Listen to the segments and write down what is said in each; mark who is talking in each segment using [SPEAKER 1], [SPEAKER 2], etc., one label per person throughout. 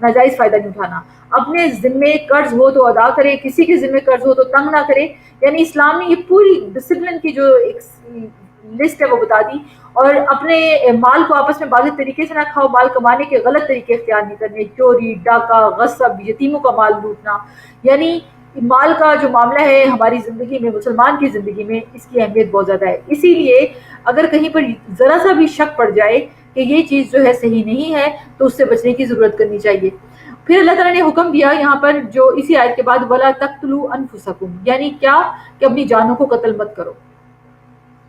[SPEAKER 1] ناجائز فائدہ نہیں اٹھانا. اپنے ذمے قرض ہو تو ادا کرے, کسی کے ذمے قرض ہو تو تنگ نہ کرے. یعنی اسلام نے یہ پوری ڈسپلن کی جو ایک لسٹ ہے وہ بتا دی. اور اپنے مال کو آپس میں واضح طریقے سے نہ کھاؤ, مال کمانے کے غلط طریقے اختیار نہیں کرنے, چوری, ڈاکہ, غصب, یتیموں کا مال لوٹنا. یعنی مال کا جو معاملہ ہے ہماری زندگی میں, مسلمان کی زندگی میں, اس کی اہمیت بہت زیادہ ہے. اسی لیے اگر کہیں پر ذرا سا بھی شک پڑ جائے کہ یہ چیز جو ہے صحیح نہیں ہے تو اس سے بچنے کی ضرورت کرنی چاہیے. پھر اللہ تعالیٰ نے حکم دیا یہاں پر جو اسی آیت کے بعد, وَلَا تَقْتُلُوا أَنفُسَكُمْ, یعنی کیا کہ اپنی جانوں کو قتل مت کرو.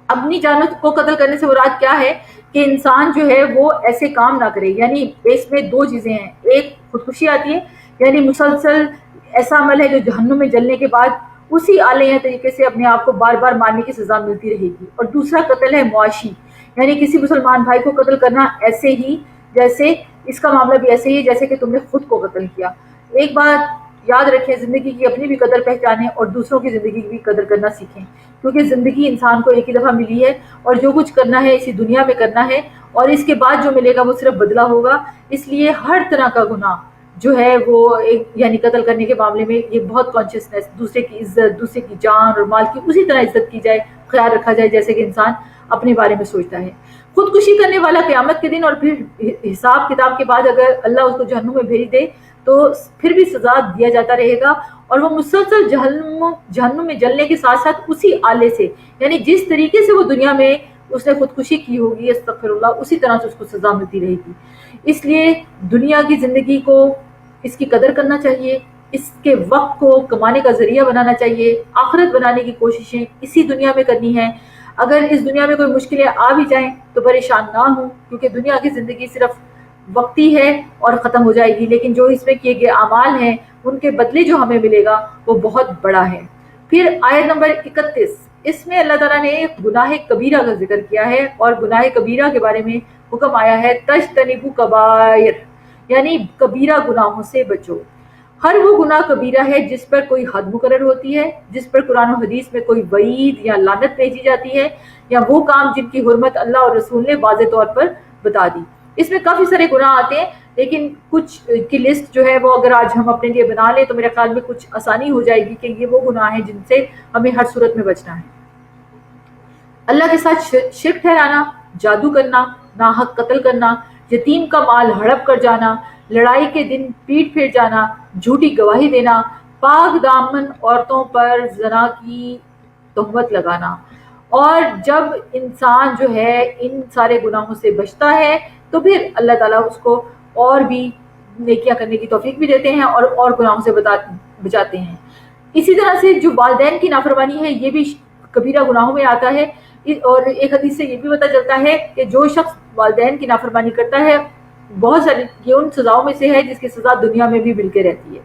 [SPEAKER 1] اپنی جانوں کو قتل کرنے سے مراد کیا ہے کہ انسان جو ہے وہ ایسے کام نہ کرے. یعنی اس میں دو چیزیں ہیں, ایک خودکشی آتی ہے, یعنی مسلسل ایسا عمل ہے جو جہنم میں جلنے کے بعد اسی آلیہ طریقے سے اپنے آپ کو بار بار مارنے کی سزا ملتی رہے گی. اور دوسرا قتل ہے معاشی, یعنی کسی مسلمان بھائی کو قتل کرنا ایسے ہی جیسے, اس کا معاملہ بھی ایسے ہی جیسے کہ تم نے خود کو قتل کیا. ایک بات یاد رکھیں, زندگی کی اپنی بھی قدر پہچانیں اور دوسروں کی زندگی کی بھی قدر کرنا سیکھیں, کیونکہ زندگی انسان کو ایک ہی دفعہ ملی ہے اور جو کچھ کرنا ہے اسی دنیا میں کرنا ہے, اور اس کے بعد جو ملے گا وہ صرف بدلہ ہوگا. اس لیے ہر طرح کا گناہ جو ہے وہ ایک, یعنی قتل کرنے کے معاملے میں یہ بہت کانشیسنیس, دوسرے کی عزت, دوسرے کی جان اور مال کی اسی طرح عزت کی جائے, خیال رکھا جائے جیسے کہ انسان اپنے بارے میں سوچتا ہے. خودکشی کرنے والا قیامت کے دن اور پھر حساب کتاب کے بعد اگر اللہ اس کو جہنم میں بھیج دے تو پھر بھی سزا دیا جاتا رہے گا, اور وہ مسلسل جہنم میں جلنے کے ساتھ ساتھ اسی آلے سے, یعنی جس طریقے سے وہ دنیا میں اس نے خودکشی کی ہوگی, استغفر اللہ, اسی طرح سے اس کو سزا ملتی رہے گی. اس لیے دنیا کی زندگی کو, اس کی قدر کرنا چاہیے, اس کے وقت کو کمانے کا ذریعہ بنانا چاہیے, آخرت بنانے کی کوششیں اسی دنیا میں کرنی ہیں. اگر اس دنیا میں کوئی مشکلیں آ بھی جائیں تو پریشان نہ ہوں, کیونکہ دنیا کی زندگی صرف وقتی ہے اور ختم ہو جائے گی, لیکن جو اس میں کیے گئے اعمال ہیں ان کے بدلے جو ہمیں ملے گا وہ بہت بڑا ہے. پھر آیت نمبر 31, اس میں اللہ تعالیٰ نے گناہ کبیرہ کا ذکر کیا ہے, اور گناہ کبیرہ کے بارے میں حکم آیا ہے تجتنبوا کبائر, یعنی کبیرہ گناہوں سے بچو. ہر وہ گناہ کبیرہ ہے جس پر کوئی حد مقرر ہوتی ہے, جس پر قرآن و حدیث میں کوئی وعید یا لعنت بھیجی جاتی ہے, یا وہ کام جن کی حرمت اللہ اور رسول نے واضح طور پر بتا دی. اس میں کافی سارے گناہ آتے ہیں, لیکن کچھ کی لسٹ جو ہے وہ اگر آج ہم اپنے لیے بنا لیں تو میرے خیال میں کچھ آسانی ہو جائے گی کہ یہ وہ گناہ ہیں جن سے ہمیں ہر صورت میں بچنا ہے. اللہ کے ساتھ شرک ٹھہرانا, جادو کرنا, ناحق قتل کرنا, یتیم کا مال ہڑپ کر جانا, لڑائی کے دن پیٹ پھیر جانا, جھوٹی گواہی دینا, پاک دامن عورتوں پر زنا کی تہمت لگانا. اور جب انسان جو ہے ان سارے گناہوں سے بچتا ہے تو پھر اللہ تعالیٰ اس کو اور بھی نیکیاں کرنے کی توفیق بھی دیتے ہیں اور گناہوں سے بچاتے ہیں. اسی طرح سے جو والدین کی نافرمانی ہے یہ بھی کبیرہ گناہوں میں آتا ہے, اور ایک حدیث سے یہ بھی پتہ چلتا ہے کہ جو شخص والدین کی نافرمانی کرتا ہے بہت ساری یہ ان سزاؤں میں سے ہے جس کی سزا دنیا میں بھی مل کے رہتی ہے.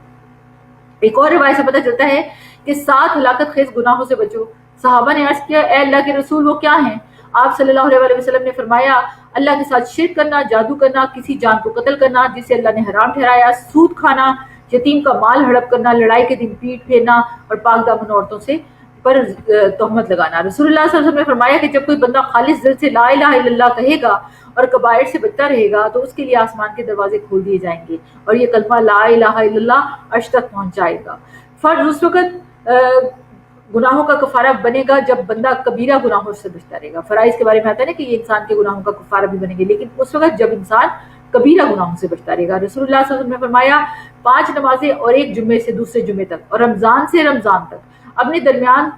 [SPEAKER 1] ایک اور روایت سے پتہ چلتا ہے کہ 7 ہلاکت خیز گناہوں سے بچو. صحابہ نے عرض کیا, اے اللہ کے رسول وہ کیا ہیں؟ آپ صلی اللہ علیہ وسلم نے فرمایا, اللہ کے ساتھ شرک کرنا, جادو کرنا, کسی جان کو قتل کرنا جسے اللہ نے حرام ٹھہرایا, سود کھانا, یتیم کا مال ہڑپ کرنا, لڑائی کے دن پیٹ پھیرنا, اور پاک دامن عورتوں سے پر تہمت لگانا. رسول اللہ صلی اللہ علیہ وسلم نے فرمایا کہ جب کوئی بندہ خالص دل سے لا الہ الا اللہ کہے گا اور کبائر سے بچتا رہے گا تو اس کے لیے آسمان کے دروازے کھول دیے جائیں گے, اور یہ کلمہ لا الہ الا اللہ عرش تک پہنچ جائے گا. فرض اس وقت گناہوں کا کفارہ بنے گا جب بندہ کبیرہ گناہوں سے بچتا رہے گا. فرائض کے بارے میں آتا ہے نا کہ یہ انسان کے گناہوں کا کفارہ بھی بنے گے, لیکن اس وقت جب انسان کبیرہ گناہوں سے بچتا رہے گا. رسول اللہ صلی اللہ علیہ وسلم نے فرمایا 5 نمازیں اور ایک جمعے سے دوسرے جمعے تک, اور رمضان سے رمضان تک اپنے درمیان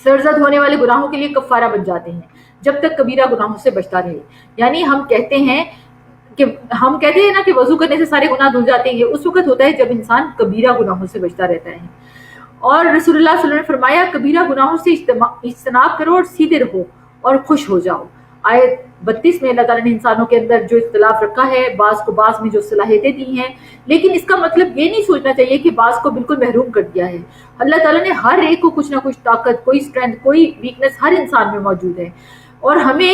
[SPEAKER 1] سرزد ہونے والے گناہوں کے لیے کفارہ بن جاتے ہیں جب تک کبیرہ گناہوں سے بچتا رہے. یعنی ہم کہتے ہیں نا کہ وضو کرنے سے سارے گناہ دھل جاتے ہیں, یہ اس وقت ہوتا ہے جب انسان کبیرہ گناہوں سے بچتا رہتا ہے. اور رسول اللہ صلی اللہ علیہ وسلم نے فرمایا کبیرہ گناہوں سے اجتناب کرو اور سیدھے رہو اور خوش ہو جاؤ. آیت 32 میں اللہ تعالیٰ نے انسانوں کے اندر جو اختلاف رکھا ہے, بعض کو بعض میں جو صلاحیتیں دی ہیں, لیکن اس کا مطلب یہ نہیں سوچنا چاہیے کہ بعض کو بالکل محروم کر دیا ہے. اللہ تعالیٰ نے ہر ایک کو کچھ نہ کچھ طاقت, کوئی اسٹرینتھ, کوئی ویکنس ہر انسان میں موجود ہے, اور ہمیں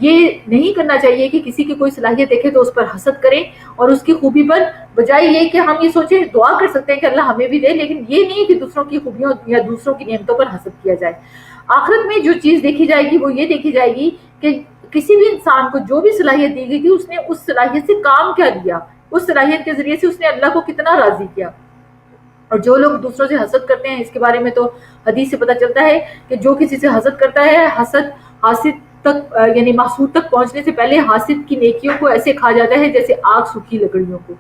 [SPEAKER 1] یہ نہیں کرنا چاہیے کہ کسی کی کوئی صلاحیت دیکھے تو اس پر حسد کریں اور اس کی خوبی پر, بجائے یہ کہ ہم یہ سوچیں دعا کر سکتے ہیں کہ اللہ ہمیں بھی دے, لیکن یہ نہیں کہ دوسروں کی خوبیوں یا دوسروں کی نعمتوں پر حسد کیا جائے. آخرت میں جو چیز دیکھی جائے گی وہ یہ دیکھی جائے گی کہ کسی بھی انسان کو جو بھی صلاحیت دی گئی تھی اس نے اس صلاحیت سے کام کیا دیا, اس صلاحیت کے ذریعے سے اس نے اللہ کو کتنا راضی کیا. اور جو لوگ دوسروں سے حسد کرتے ہیں، اس کے بارے میں تو حدیث سے پتہ چلتا ہے کہ جو کسی سے حسد کرتا ہے، حسد حاسد تک یعنی محسود تک پہنچنے سے پہلے حاسد کی نیکیوں کو ایسے کھا جاتا ہے جیسے آگ سوکھی لکڑیوں کو.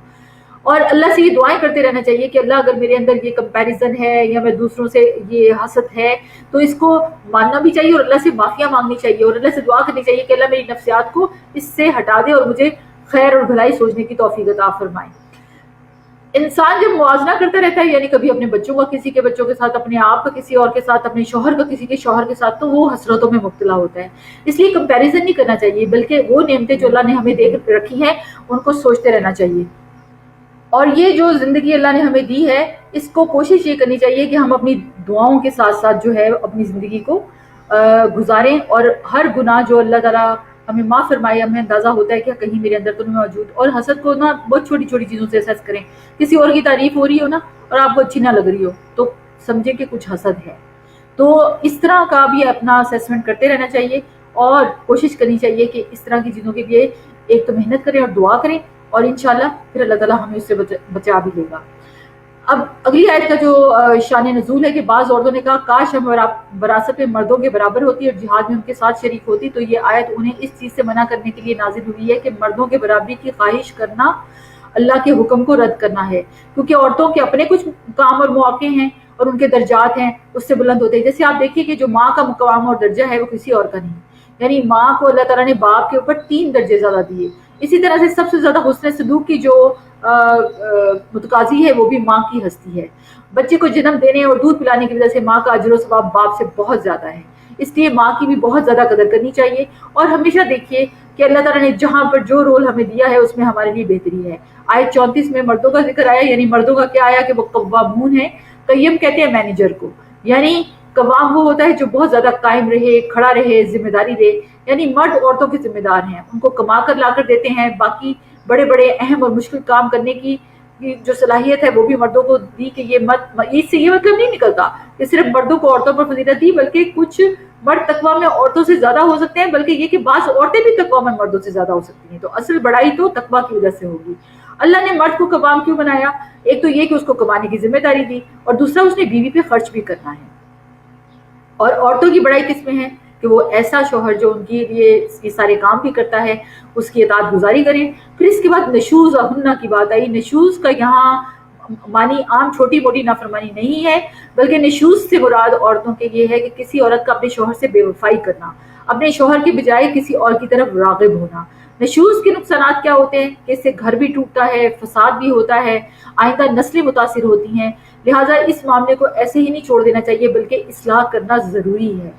[SPEAKER 1] اور اللہ سے یہ دعائیں کرتے رہنا چاہیے کہ اللہ اگر میرے اندر یہ کمپیریزن ہے یا میں دوسروں سے یہ حسد ہے تو اس کو ماننا بھی چاہیے اور اللہ سے معافیاں مانگنی چاہیے اور اللہ سے دعا کرنی چاہیے کہ اللہ میری نفسیات کو اس سے ہٹا دے اور مجھے خیر اور بھلائی سوچنے کی توفیق عطا فرمائے. انسان جب موازنہ کرتا رہتا ہے، یعنی کبھی اپنے بچوں کا کسی کے بچوں کے ساتھ، اپنے آپ کا کسی اور کے ساتھ، اپنے شوہر کا کسی کے شوہر کے ساتھ، تو وہ حسرتوں میں مبتلا ہوتا ہے. اس لیے کمپیریزن نہیں کرنا چاہیے، بلکہ وہ نعمتیں جو اللہ نے ہمیں دے کر رکھی ہیں ان کو سوچتے رہنا چاہیے. اور یہ جو زندگی اللہ نے ہمیں دی ہے، اس کو کوشش یہ کرنی چاہیے کہ ہم اپنی دعاؤں کے ساتھ ساتھ جو ہے اپنی زندگی کو گزاریں، اور ہر گناہ جو اللہ تعالیٰ ہمیں معاف فرمائے، ہمیں اندازہ ہوتا ہے کہ کہیں میرے اندر تو نہیں موجود. اور حسد کو نا بہت چھوٹی چھوٹی چیزوں سے اسیس کریں. کسی اور کی تعریف ہو رہی ہو نا اور آپ کو اچھی نہ لگ رہی ہو تو سمجھیں کہ کچھ حسد ہے. تو اس طرح کا بھی اپنا اسیسمنٹ کرتے رہنا چاہیے اور کوشش کرنی چاہیے کہ اس طرح کی چیزوں کے لیے ایک تو محنت کریں اور دعا کریں، اور انشاءاللہ پھر اللہ تعالیٰ ہمیں اس سے بچا بھی لے گا. اب اگلی آیت کا جو شان نزول ہے کہ بعض عورتوں نے کہا کاش ہم وراثت میں مردوں کے برابر ہوتی اور جہاد میں ان کے ساتھ شریک ہوتی. تو یہ آیت انہیں اس چیز سے منع کرنے کے لیے نازل ہوئی ہے کہ مردوں کے برابری کی خواہش کرنا اللہ کے حکم کو رد کرنا ہے، کیونکہ عورتوں کے اپنے کچھ کام اور مواقع ہیں اور ان کے درجات ہیں اس سے بلند ہوتے ہیں. جیسے آپ دیکھیے کہ جو ماں کا مقام اور درجہ ہے وہ کسی اور کا نہیں، یعنی ماں کو اللہ تعالیٰ نے باپ کے اوپر 3 درجے زیادہ دیے. اسی طرح سے سب سے زیادہ حسن سلوک کی جو متقاضی ہے وہ بھی ماں کی ہستی ہے. بچے کو جنم دینے اور دودھ پلانے کی وجہ سے ماں کا اجر و ثواب باپ سے بہت زیادہ ہے، اس لیے ماں کی بھی بہت زیادہ قدر کرنی چاہیے. اور ہمیشہ دیکھیے کہ اللہ تعالیٰ نے جہاں پر جو رول ہمیں دیا ہے اس میں ہمارے لیے بہتری ہے. آیت 34 میں مردوں کا ذکر آیا، یعنی مردوں کا کیا آیا کہ وہ قوامون ہیں. قیم کہتے ہیں مینیجر کو، یعنی قوام وہ ہوتا ہے جو بہت زیادہ قائم رہے، کھڑا رہے، ذمہ داری دے. یعنی مرد عورتوں کے ذمہ دار ہیں، ان کو کما کر لا کر دیتے ہیں. باقی بڑے بڑے اہم اور مشکل کام کرنے کی جو صلاحیت ہے وہ بھی مردوں کو دی کہ یہ اس سے یہ مطلب نہیں نکلتا کہ صرف مردوں کو عورتوں پر فضیلت دی، بلکہ کچھ مرد تقویٰ میں عورتوں سے زیادہ ہو سکتے ہیں، بلکہ یہ کہ بعض عورتیں بھی تقویٰ میں مردوں سے زیادہ ہو سکتی ہیں. تو اصل بڑائی تو تقویٰ کی وجہ سے ہوگی. اللہ نے مرد کو قوام کیوں بنایا؟ ایک تو یہ کہ اس کو کمانے کی ذمہ داری دی، اور دوسرا اس نے بیوی پہ خرچ بھی کرنا ہے. اور عورتوں کی بڑائی کس میں ہے کہ وہ ایسا شوہر جو ان کے لیے یہ سارے کام بھی کرتا ہے اس کی اطاعت گزاری کریں. پھر اس کے بعد نشوز اور ہنہ کی بات آئی. نشوز کا یہاں معنی عام چھوٹی موٹی نافرمانی نہیں ہے، بلکہ نشوز سے مراد عورتوں کے یہ ہے کہ کسی عورت کا اپنے شوہر سے بے وفائی کرنا، اپنے شوہر کے بجائے کسی اور کی طرف راغب ہونا. نشوز کے نقصانات کیا ہوتے ہیں کہ اس سے گھر بھی ٹوٹتا ہے، فساد بھی ہوتا ہے، آئندہ نسلیں متاثر ہوتی ہیں. لہٰذا اس معاملے کو ایسے ہی نہیں چھوڑ دینا چاہیے، بلکہ اصلاح کرنا ضروری ہے.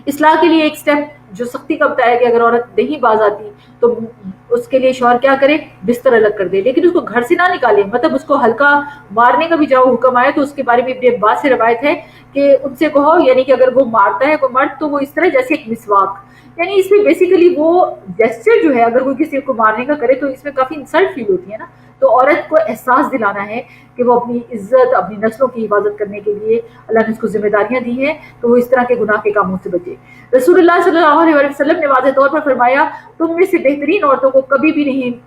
[SPEAKER 1] اصلاح کے لیے ایک سٹیپ جو سختی کا بتایا کہ اگر عورت نہیں باز آتی تو اس کے لیے شوہر کیا کرے؟ بستر الگ کر دے، لیکن اس کو گھر سے نہ نکالے. مطلب اس کو ہلکا مارنے کا بھی جاؤ حکم آئے تو اس کے بارے میں ابن عباس سے روایت ہے کہ ان سے کہو، یعنی کہ اگر وہ مارتا ہے کوئی مرد تو وہ اس طرح جیسے ایک مسواک، یعنی اس میں بیسیکلی وہ جیسچر جو ہے اگر کوئی کسی کو مارنے کا کرے تو اس میں کافی انسلٹ فیل ہوتی ہے نا. تو عورت کو احساس دلانا ہے کہ وہ اپنی عزت، اپنی نسلوں کی حفاظت کرنے کے لیے اللہ نے اس کو ذمہ داریاں دی ہیں، تو وہ اس طرح کے گناہ کے کاموں سے بچے. رسول اللہ صلی اللہ علیہ وسلم نے واضح طور پر فرمایا تم میں سے بہترین عورتوں کو کبھی بھی نہیں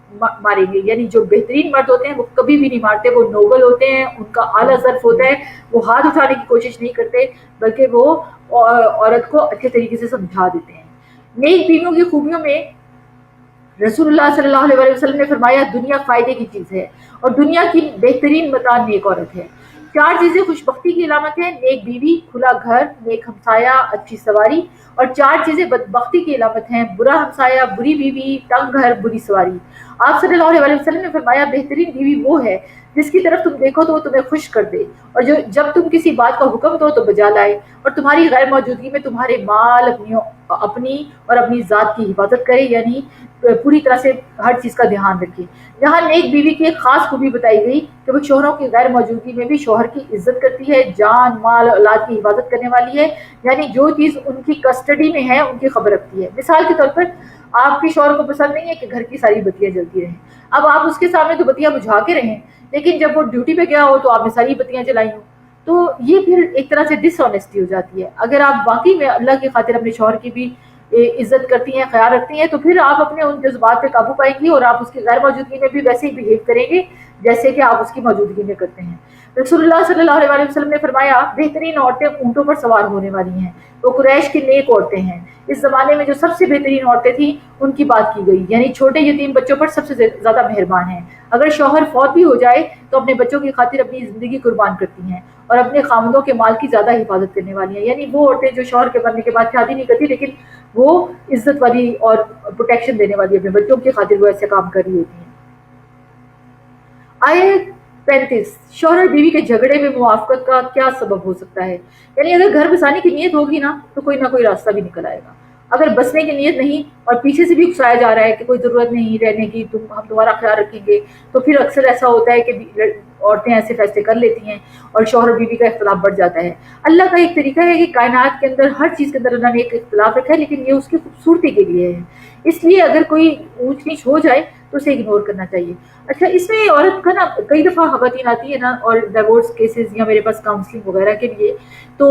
[SPEAKER 1] ماریں گے. یعنی جو بہترین مرد ہوتے ہیں وہ کبھی بھی نہیں مارتے، وہ نوبل ہوتے ہیں، ان کا اعلیٰ ظرف ہوتا ہے، وہ ہاتھ اٹھانے کی کوشش نہیں کرتے بلکہ وہ عورت کو اچھے طریقے سے سمجھا دیتے ہیں. نیک بیویوں کی خوبیوں میں رسول اللہ صلی اللہ علیہ وسلم نے فرمایا دنیا فائدے کی چیز ہے اور دنیا کی بہترین متاع نیک عورت ہے. 4 چیزیں خوش بختی کی علامت ہیں: نیک بیوی، کھلا گھر، نیک ہمسایہ، اچھی سواری. اور 4 چیزیں بدبختی کی علامت ہیں: برا ہمسایہ، بری بیوی، تنگ گھر، بری سواری. آپ صلی اللہ علیہ وسلم نے فرمایا بہترین بیوی وہ ہے جس کی طرف تم دیکھو تو وہ تمہیں خوش کر دے، اور جب تم کسی بات کا حکم دو تو بجا لائے، اور تمہاری غیر موجودگی میں تمہارے مال، اپنی اور اپنی ذات کی حفاظت کرے، یعنی پوری طرح سے ہر چیز کا دھیان رکھے. یہاں نیک بیوی کی ایک خاص خوبی بتائی گئی کہ وہ شوہروں کی غیر موجودگی میں بھی شوہر کی عزت کرتی ہے، جان، مال، اولاد کی حفاظت کرنے والی ہے، یعنی جو چیز ان کی کسٹڈی میں ہے ان کی خبر رکھتی ہے. مثال کے طور پر آپ کے شوہر کو پسند نہیں ہے کہ گھر کی ساری بتیاں جلتی رہیں. اب آپ اس کے سامنے تو بتیاں بجھا کے رہیں، لیکن جب وہ ڈیوٹی پہ گیا ہو تو آپ نے ساری بتیاں جلائی ہوں، تو یہ پھر ایک طرح سے ڈس آنیسٹی ہو جاتی ہے. اگر آپ واقعی میں اللہ کی خاطر اپنے شوہر کی بھی عزت کرتی ہیں، خیال رکھتی ہیں، تو پھر آپ اپنے ان جذبات پہ قابو پائیں گی اور آپ اس کی غیر موجودگی میں بھی ویسے ہی بہیو کریں گے جیسے کہ آپ اس کی موجودگی میں کرتے ہیں۔ رسول اللہ صلی اللہ علیہ وسلم نے فرمایا بہترین عورتیں اونٹوں پر سوار ہونے والی ہیں، وہ قریش کی نیک عورتیں ہیں۔ اس زمانے میں جو سب سے بہترین عورتیں تھیں ان کی بات کی گئی، یعنی چھوٹے یتیم بچوں پر سب سے زیادہ مہربان ہیں، اگر شوہر فوت بھی ہو جائے تو اپنے بچوں کی خاطر اپنی زندگی قربان کرتی ہیں اور اپنے خامندوں کے مال کی زیادہ حفاظت کرنے والی ہیں، یعنی وہ عورتیں جو شوہر کے مرنے کے بعد شادی نہیں کرتی لیکن وہ عزت والی اور پروٹیکشن دینے والی اپنے بچوں کی خاطر وہ ایسے کام کر رہی ہوتی ہیں۔ آیت 35، شوہر اور بیوی کے جھگڑے میں موافقت کا کیا سبب ہو سکتا ہے؟ یعنی اگر گھر بسانے کی نیت ہوگی نا تو کوئی نہ کوئی راستہ بھی نکل آئے گا، اگر بسنے کی نیت نہیں اور پیچھے سے بھی اکسایا جا رہا ہے کہ کوئی ضرورت نہیں رہنے کی، ہم تمہارا خیال رکھیں گے، تو پھر اکثر ایسا ہوتا ہے کہ عورتیں ایسے فیصلے کر لیتی ہیں اور شوہر اور بیوی کا اختلاف بڑھ جاتا ہے۔ اللہ کا ایک طریقہ ہے کہ کائنات کے اندر ہر چیز کے اندر اللہ نے ایک اختلاف رکھا ہے، لیکن یہ اس کی خوبصورتی کے لیے ہے، اس لیے اگر کوئی اونچ نیچ ہو جائے تو اسے اگنور کرنا چاہیے۔ اچھا، اس میں عورت کا نا کئی دفعہ خواتین آتی ہے نا اور ڈیورس کیسز یا میرے پاس کاؤنسلنگ وغیرہ کے لیے، تو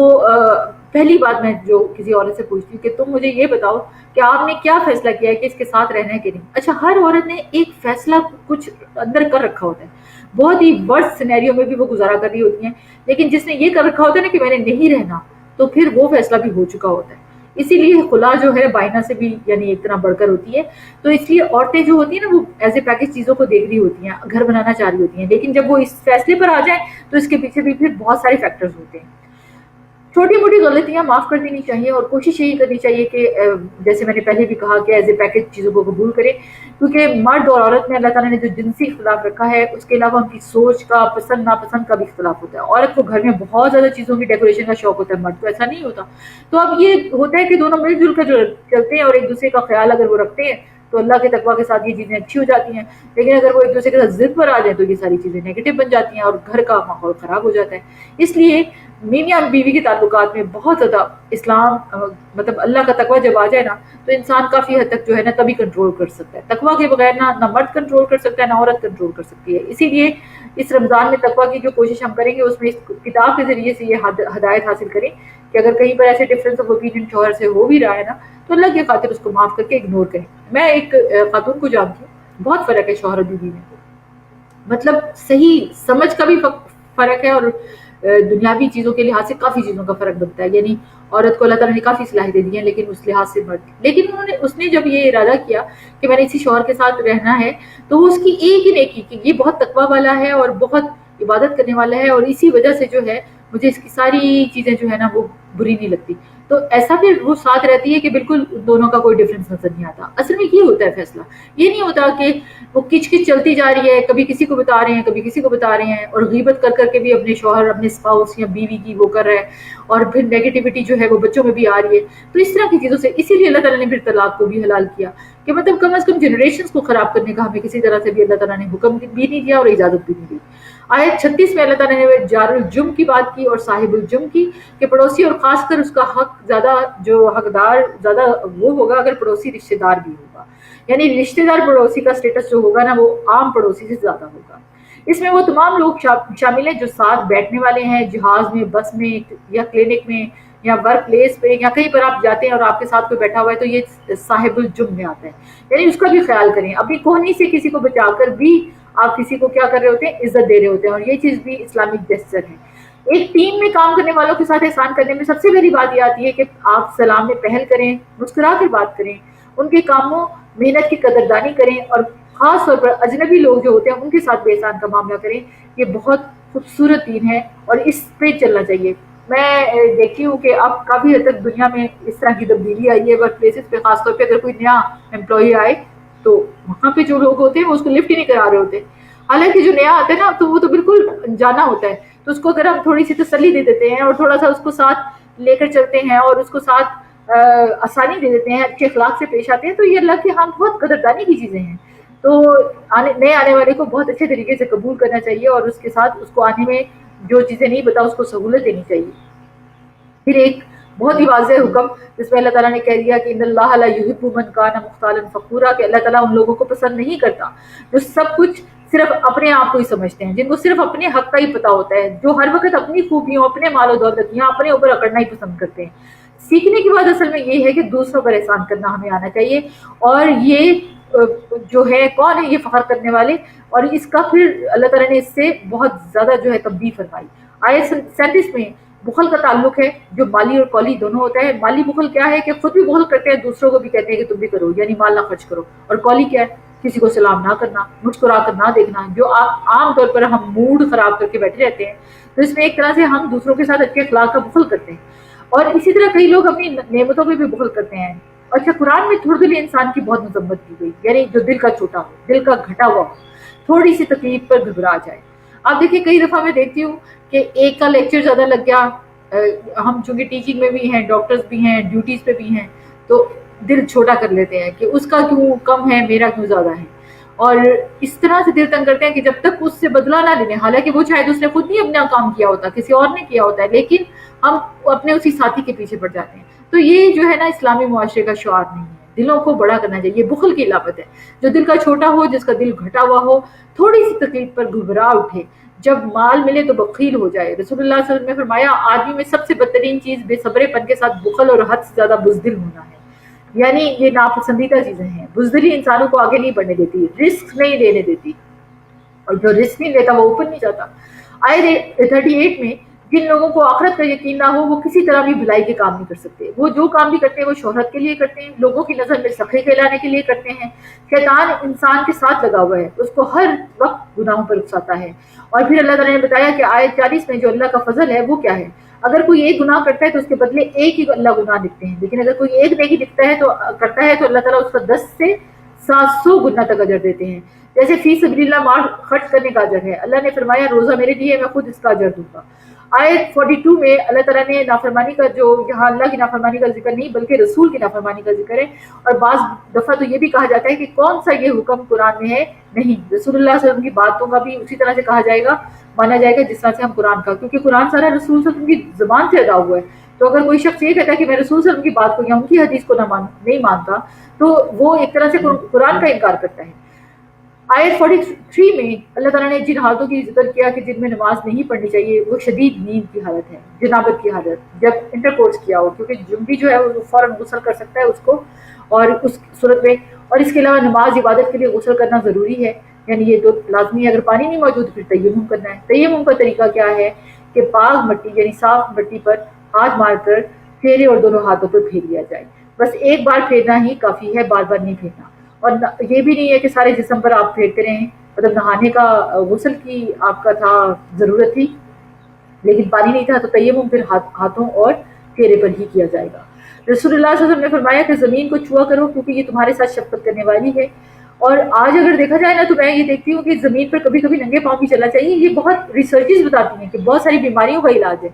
[SPEAKER 1] پہلی بات میں جو کسی عورت سے پوچھتی ہوں کہ تم مجھے یہ بتاؤ کہ آپ نے کیا فیصلہ کیا ہے کہ اس کے ساتھ رہنا ہے کہ نہیں۔ اچھا، ہر عورت نے ایک فیصلہ کچھ اندر کر رکھا ہوتا ہے، بہت ہی ورسٹ سینیریو میں بھی وہ گزارا کر رہی ہوتی ہیں، لیکن جس نے یہ کر رکھا ہوتا ہے نا کہ میں نے نہیں رہنا، تو پھر وہ فیصلہ بھی ہو چکا ہوتا ہے۔ اسی لیے خلا جو ہے بائنا سے بھی یعنی ایک طرح بڑھ کر ہوتی ہے، تو اس لیے عورتیں جو ہوتی ہیں نا وہ ایز اے پیکج چیزوں کو دیکھ رہی ہوتی ہیں، گھر بنانا چاہ رہی ہوتی ہیں، لیکن جب وہ اس فیصلے پر آ جائیں تو اس کے پیچھے بھی پھر بہت سارے فیکٹرز ہوتے ہیں۔ چھوٹی موٹی غلطیاں معاف کر دینی چاہیے اور کوشش یہی کرنی چاہیے کہ جیسے میں نے پہلے بھی کہا کہ ایز اے پیکج چیزوں کو قبول کریں، کیونکہ مرد اور عورت میں اللہ تعالیٰ نے جو جنسی اختلاف رکھا ہے اس کے علاوہ ان کی سوچ کا، پسند ناپسند کا بھی اختلاف ہوتا ہے۔ عورت کو گھر میں بہت زیادہ چیزوں کی ڈیکوریشن کا شوق ہوتا ہے، مرد کو ایسا نہیں ہوتا، تو اب یہ ہوتا ہے کہ دونوں مل جل کر جو چلتے ہیں اور ایک دوسرے کا خیال اگر وہ رکھتے ہیں تو اللہ کے تقویٰ کے ساتھ یہ چیزیں اچھی ہو جاتی ہیں، لیکن اگر وہ ایک دوسرے کے ساتھ ضد پر آ جائیں تو یہ ساری چیزیں نیگیٹو بن جاتی ہیں اور گھر کا ماحول خراب ہو جاتا ہے۔ اس لیے میاں بیوی کے تعلقات میں بہت زیادہ اسلام مطلب اللہ کا تقویٰ جب آ جائے نا تو انسان کافی حد تک جو ہے نا تبھی کنٹرول کر سکتا ہے، تقویٰ کے بغیر نہ مرد کنٹرول کر سکتا ہے نہ عورت کنٹرول کر سکتی ہے۔ اسی لیے اس رمضان میں تقویٰ کی جو کوشش ہم کریں گے اس میں اس کتاب کے ذریعے سے یہ ہدایت حاصل کریں کہ اگر کہیں پر ایسے ڈفرینس آف اوپینین شوہر سے ہو بھی رہا ہے نا تو اللہ کی خاطر اس کو معاف کر کے اگنور کریں۔ میں ایک خاتون کو جانتی ہوں، بہت فرق ہے شوہر اور بیوی میں، مطلب صحیح سمجھ کا بھی فرق ہے اور دنیاوی چیزوں کے لحاظ سے کافی چیزوں کا فرق بنتا ہے، یعنی عورت کو اللہ تعالیٰ نے کافی صلاحیتیں دی ہیں لیکن اس لحاظ سے مرد، لیکن اس نے جب یہ ارادہ کیا کہ میں نے اسی شوہر کے ساتھ رہنا ہے تو وہ اس کی ایک ہی نیکی کہ یہ بہت تقویٰ والا ہے اور بہت عبادت کرنے والا ہے اور اسی وجہ سے جو ہے مجھے اس کی ساری چیزیں جو ہے نا وہ بری نہیں لگتی، تو ایسا پھر وہ ساتھ رہتی ہے کہ بالکل دونوں کا کوئی ڈفرینس نظر نہیں آتا۔ اصل میں یہ ہوتا ہے فیصلہ، یہ نہیں ہوتا کہ وہ کچ کچ چلتی جا رہی ہے، کبھی کسی کو بتا رہے ہیں کبھی کسی کو بتا رہے ہیں اور غیبت کر کر کے بھی اپنے شوہر اپنے اسپاؤس یا بیوی کی وہ کر رہا ہے اور پھر نیگیٹیوٹی جو ہے وہ بچوں میں بھی آ رہی ہے، تو اس طرح کی چیزوں سے اسی لیے اللہ تعالیٰ نے پھر طلاق کو بھی حلال کیا کہ مطلب کم از کم جنریشنز کو خراب کرنے کا ہمیں کسی طرح سے بھی اللہ تعالیٰ نے حکم بھی نہیں دیا اور اجازت بھی نہیں دی۔ آیت 36 میں اللہ تعالیٰ نے جار الجم کی بات کی اور صاحب الجم کی کہ پڑوسی اور خاص کر اس کا حق زیادہ جو حقدار زیادہ وہ ہوگا اگر پڑوسی رشتہ دار بھی ہوگا، یعنی رشتہ دار پڑوسی کا سٹیٹس جو ہوگا نا وہ عام پڑوسی سے زیادہ ہوگا۔ اس میں وہ تمام لوگ شامل ہیں جو ساتھ بیٹھنے والے ہیں، جہاز میں، بس میں یا کلینک میں یا ورک پلیس پہ یا کہیں پر آپ جاتے ہیں اور آپ کے ساتھ کوئی بیٹھا ہوا ہے تو یہ صاحب الجم میں آتا ہے، یعنی اس کا بھی خیال کریں، اپنی کوہنی سے کسی کو بچا کر بھی آپ کسی کو کیا کر رہے ہوتے ہیں، عزت دے رہے ہوتے ہیں، اور یہ چیز بھی اسلامک جسچر ہے۔ ایک ٹیم میں کام کرنے والوں کے ساتھ احسان کرنے میں سب سے پہلی بات یہ آتی ہے کہ آپ سلام میں پہل کریں، مسکرا کر بات کریں، ان کے کاموں محنت کی قدردانی کریں اور خاص طور پر اجنبی لوگ جو ہوتے ہیں ان کے ساتھ بے احسان کا معاملہ کریں۔ یہ بہت خوبصورت دین ہے اور اس پہ چلنا چاہیے۔ میں دیکھتی ہوں کہ اب کافی حد تک دنیا میں اس طرح کی تبدیلی آئی ہے ورک پلیسز پہ، خاص طور پہ اگر کوئی نیا امپلائی آئے تو وہاں پہ جو لوگ ہوتے ہیں وہ اس کو لفٹ ہی نہیں کرا رہے ہوتے، حالانکہ جو نیا آتا ہے نا تو وہ تو بالکل جانا ہوتا ہے، تو اس کو اگر ہم تھوڑی سی تسلی دے دیتے ہیں اور تھوڑا سا اس کو ساتھ لے کر چلتے ہیں اور اس کو ساتھ آسانی دے دیتے ہیں، اچھے اخلاق سے پیش آتے ہیں، تو یہ اللہ کے ہاں بہت قدردانی کی چیزیں ہیں۔ تو نئے آنے والے کو بہت اچھے طریقے سے قبول کرنا چاہیے اور اس کے ساتھ اس کو آنے میں جو چیزیں نہیں پتا اس کو سہولت دینی چاہیے۔ پھر ایک بہت ہی واضح حکم جس میں اللہ تعالیٰ نے کہہ دیا کہ ان اللہ لا یحب من کان مختالا فخورا، کہ اللہ تعالیٰ ان لوگوں کو پسند نہیں کرتا جو سب کچھ صرف اپنے آپ کو ہی سمجھتے ہیں، جن کو صرف اپنے حق کا ہی پتہ ہوتا ہے، جو ہر وقت اپنی خوبیوں، اپنے مال و دولت یا اپنے اوپر اکڑنا ہی پسند کرتے ہیں۔ سیکھنے کی بات اصل میں یہ ہے کہ دوسروں پر احسان کرنا ہمیں آنا چاہیے، اور یہ جو ہے کون ہے یہ فخر کرنے والے، اور اس کا پھر اللہ تعالیٰ نے اس سے بہت زیادہ جو ہے تنبیہ فرمائی۔ آیت 37 میں بخل کا تعلق ہے جو مالی اور قولی دونوں ہوتا ہے۔ مالی بخل کیا ہے کہ خود بھی بخل کرتے ہیں، دوسروں کو بھی کہتے ہیں کہ تم بھی کرو، یعنی مال نہ خرچ کرو۔ اور قولی کیا ہے؟ کسی کو سلام نہ کرنا، مسکرا کر نہ دیکھنا، جو عام طور پر ہم موڈ خراب کر کے بیٹھے رہتے ہیں، تو اس میں ایک طرح سے ہم دوسروں کے ساتھ اچھے اخلاق کا بخل کرتے ہیں۔ اور اسی طرح کئی لوگ اپنی نعمتوں پہ بھی بخل کرتے ہیں۔ اچھا، قرآن میں تھوڑے دل انسان کی بہت مذمت کی گئی، یعنی جو دل کا چھوٹا ہو، دل کا گھٹا ہوا ہو، تھوڑی سی تکلیف پر گھبرا جائے۔ آپ دیکھیں کئی دفعہ میں دیکھتی ہوں کہ ایک کا لیکچر زیادہ لگ گیا، ہم چونکہ ٹیچنگ میں بھی ہیں، ڈاکٹرز بھی ہیں، ڈیوٹیز پہ بھی ہیں، تو دل چھوٹا کر لیتے ہیں کہ اس کا کیوں کم ہے، میرا کیوں زیادہ ہے، اور اس طرح سے دل تنگ کرتے ہیں کہ جب تک اس سے بدلہ نہ لیں، حالانکہ وہ شاید اس نے خود نہیں اپنا کام کیا ہوتا، کسی اور نے کیا ہوتا ہے، لیکن ہم اپنے اسی ساتھی کے پیچھے پڑ جاتے ہیں۔ تو یہ جو ہے نا اسلامی معاشرے کا شعار نہیں ہے، دلوں کو بڑا کرنا چاہیے۔ بخل کی علامت ہے جو دل کا چھوٹا ہو، جس کا دل گھٹا ہوا ہو، تھوڑی سی تکلیف پر گھبرا اٹھے، جب مال ملے تو بخیل ہو جائے۔ رسول اللہ صلی اللہ علیہ وسلم نے فرمایا آدمی میں سب سے بدترین چیز بے صبرے پن کے ساتھ بخل اور حد سے زیادہ بزدل ہونا ہے، یعنی یہ ناپسندیدہ چیزیں ہیں۔ بزدلی انسانوں کو آگے نہیں بڑھنے دیتی، رسک نہیں لینے دیتی، اور جو رسک نہیں لیتا وہ اوپر نہیں جاتا۔ آیت 38 میں جن لوگوں کو آخرت کا یقین نہ ہو وہ کسی طرح بھی بھلائی کے کام نہیں کر سکتے، وہ جو کام بھی کرتے ہیں وہ شہرت کے لیے کرتے ہیں، لوگوں کی نظر میں سخی کھلانے کے لیے کرتے ہیں۔ شیطان انسان کے ساتھ لگا ہوا ہے، اس کو ہر وقت گناہوں پر اکساتا ہے۔ اور پھر اللہ تعالیٰ نے بتایا کہ آیت 40 میں جو اللہ کا فضل ہے وہ کیا ہے، اگر کوئی ایک گناہ کرتا ہے تو اس کے بدلے ایک ہی اللہ گناہ لکھتے ہیں، لیکن اگر کوئی ایک نیکی لکھتا ہے تو کرتا ہے تو اللہ تعالیٰ اس کا 10 سے 700 گنا تک اجر دیتے ہیں۔ جیسے فی سبیل اللہ مال خرچ کرنے کا اجر ہے، اللہ نے فرمایا روزہ میرے لیے، میں خود اس کا اجر دوں گا۔ آیت 42 میں اللہ تعالیٰ نے نافرمانی کا جو یہاں اللہ کی نافرمانی کا ذکر نہیں بلکہ رسول کی نافرمانی کا ذکر ہے، اور بعض دفعہ تو یہ بھی کہا جاتا ہے کہ کون سا یہ حکم قرآن میں ہے، نہیں، رسول اللہ صلی اللہ علیہ وسلم کی باتوں کا بھی اسی طرح سے کہا جائے گا، مانا جائے گا جس طرح سے ہم قرآن کا، کیونکہ قرآن سارا رسول صلی اللہ علیہ وسلم کی زبان سے ادا ہوا ہے۔ تو اگر کوئی شخص یہ کہتا ہے کہ میں رسول صلی اللہ علیہ وسلم کی بات کو یا ان کی حدیث کو نہیں مانتا، تو وہ ایک طرح سے قرآن کا انکار کرتا ہے۔ آیت 43 میں اللہ تعالیٰ نے جن حالتوں کی ذکر کیا کہ جن میں نماز نہیں پڑھنی چاہیے، وہ شدید نیند کی حالت ہے، جنابت کی حالت، جب انٹر کورس کیا ہو، کیونکہ جنبی جو ہے وہ فوراً غسل کر سکتا ہے اس کو، اور اس صورت میں، اور اس کے علاوہ نماز عبادت کے لیے غسل کرنا ضروری ہے، یعنی یہ تو لازمی ہے۔ اگر پانی نہیں موجود پھر تیمم کرنا ہے۔ تیمم کا طریقہ کیا ہے کہ پاک مٹی یعنی صاف مٹی پر ہاتھ مار کر پھیرے اور دونوں ہاتھوں پر پھیر لیا جائے، بس ایک بار پھیرنا ہی کافی ہے، بار بار نہیں پھیرنا۔ اور یہ بھی نہیں ہے کہ سارے جسم پر آپ پھیرتے رہیں، مطلب نہانے کا غسل کی آپ کا تھا ضرورت تھی لیکن پانی نہیں تھا تو تیمم پھر ہاتھوں اور پھیرے پر ہی کیا جائے گا۔ رسول اللہ صلی اللہ علیہ وسلم نے فرمایا کہ زمین کو چھوا کرو کیونکہ یہ تمہارے ساتھ شفقت کرنے والی ہے۔ اور آج اگر دیکھا جائے نا تو میں یہ دیکھتی ہوں کہ زمین پر کبھی کبھی ننگے پاؤں بھی چلنا چاہیے، یہ بہت ریسرچز بتاتی ہیں کہ بہت ساری بیماریوں کا علاج ہے۔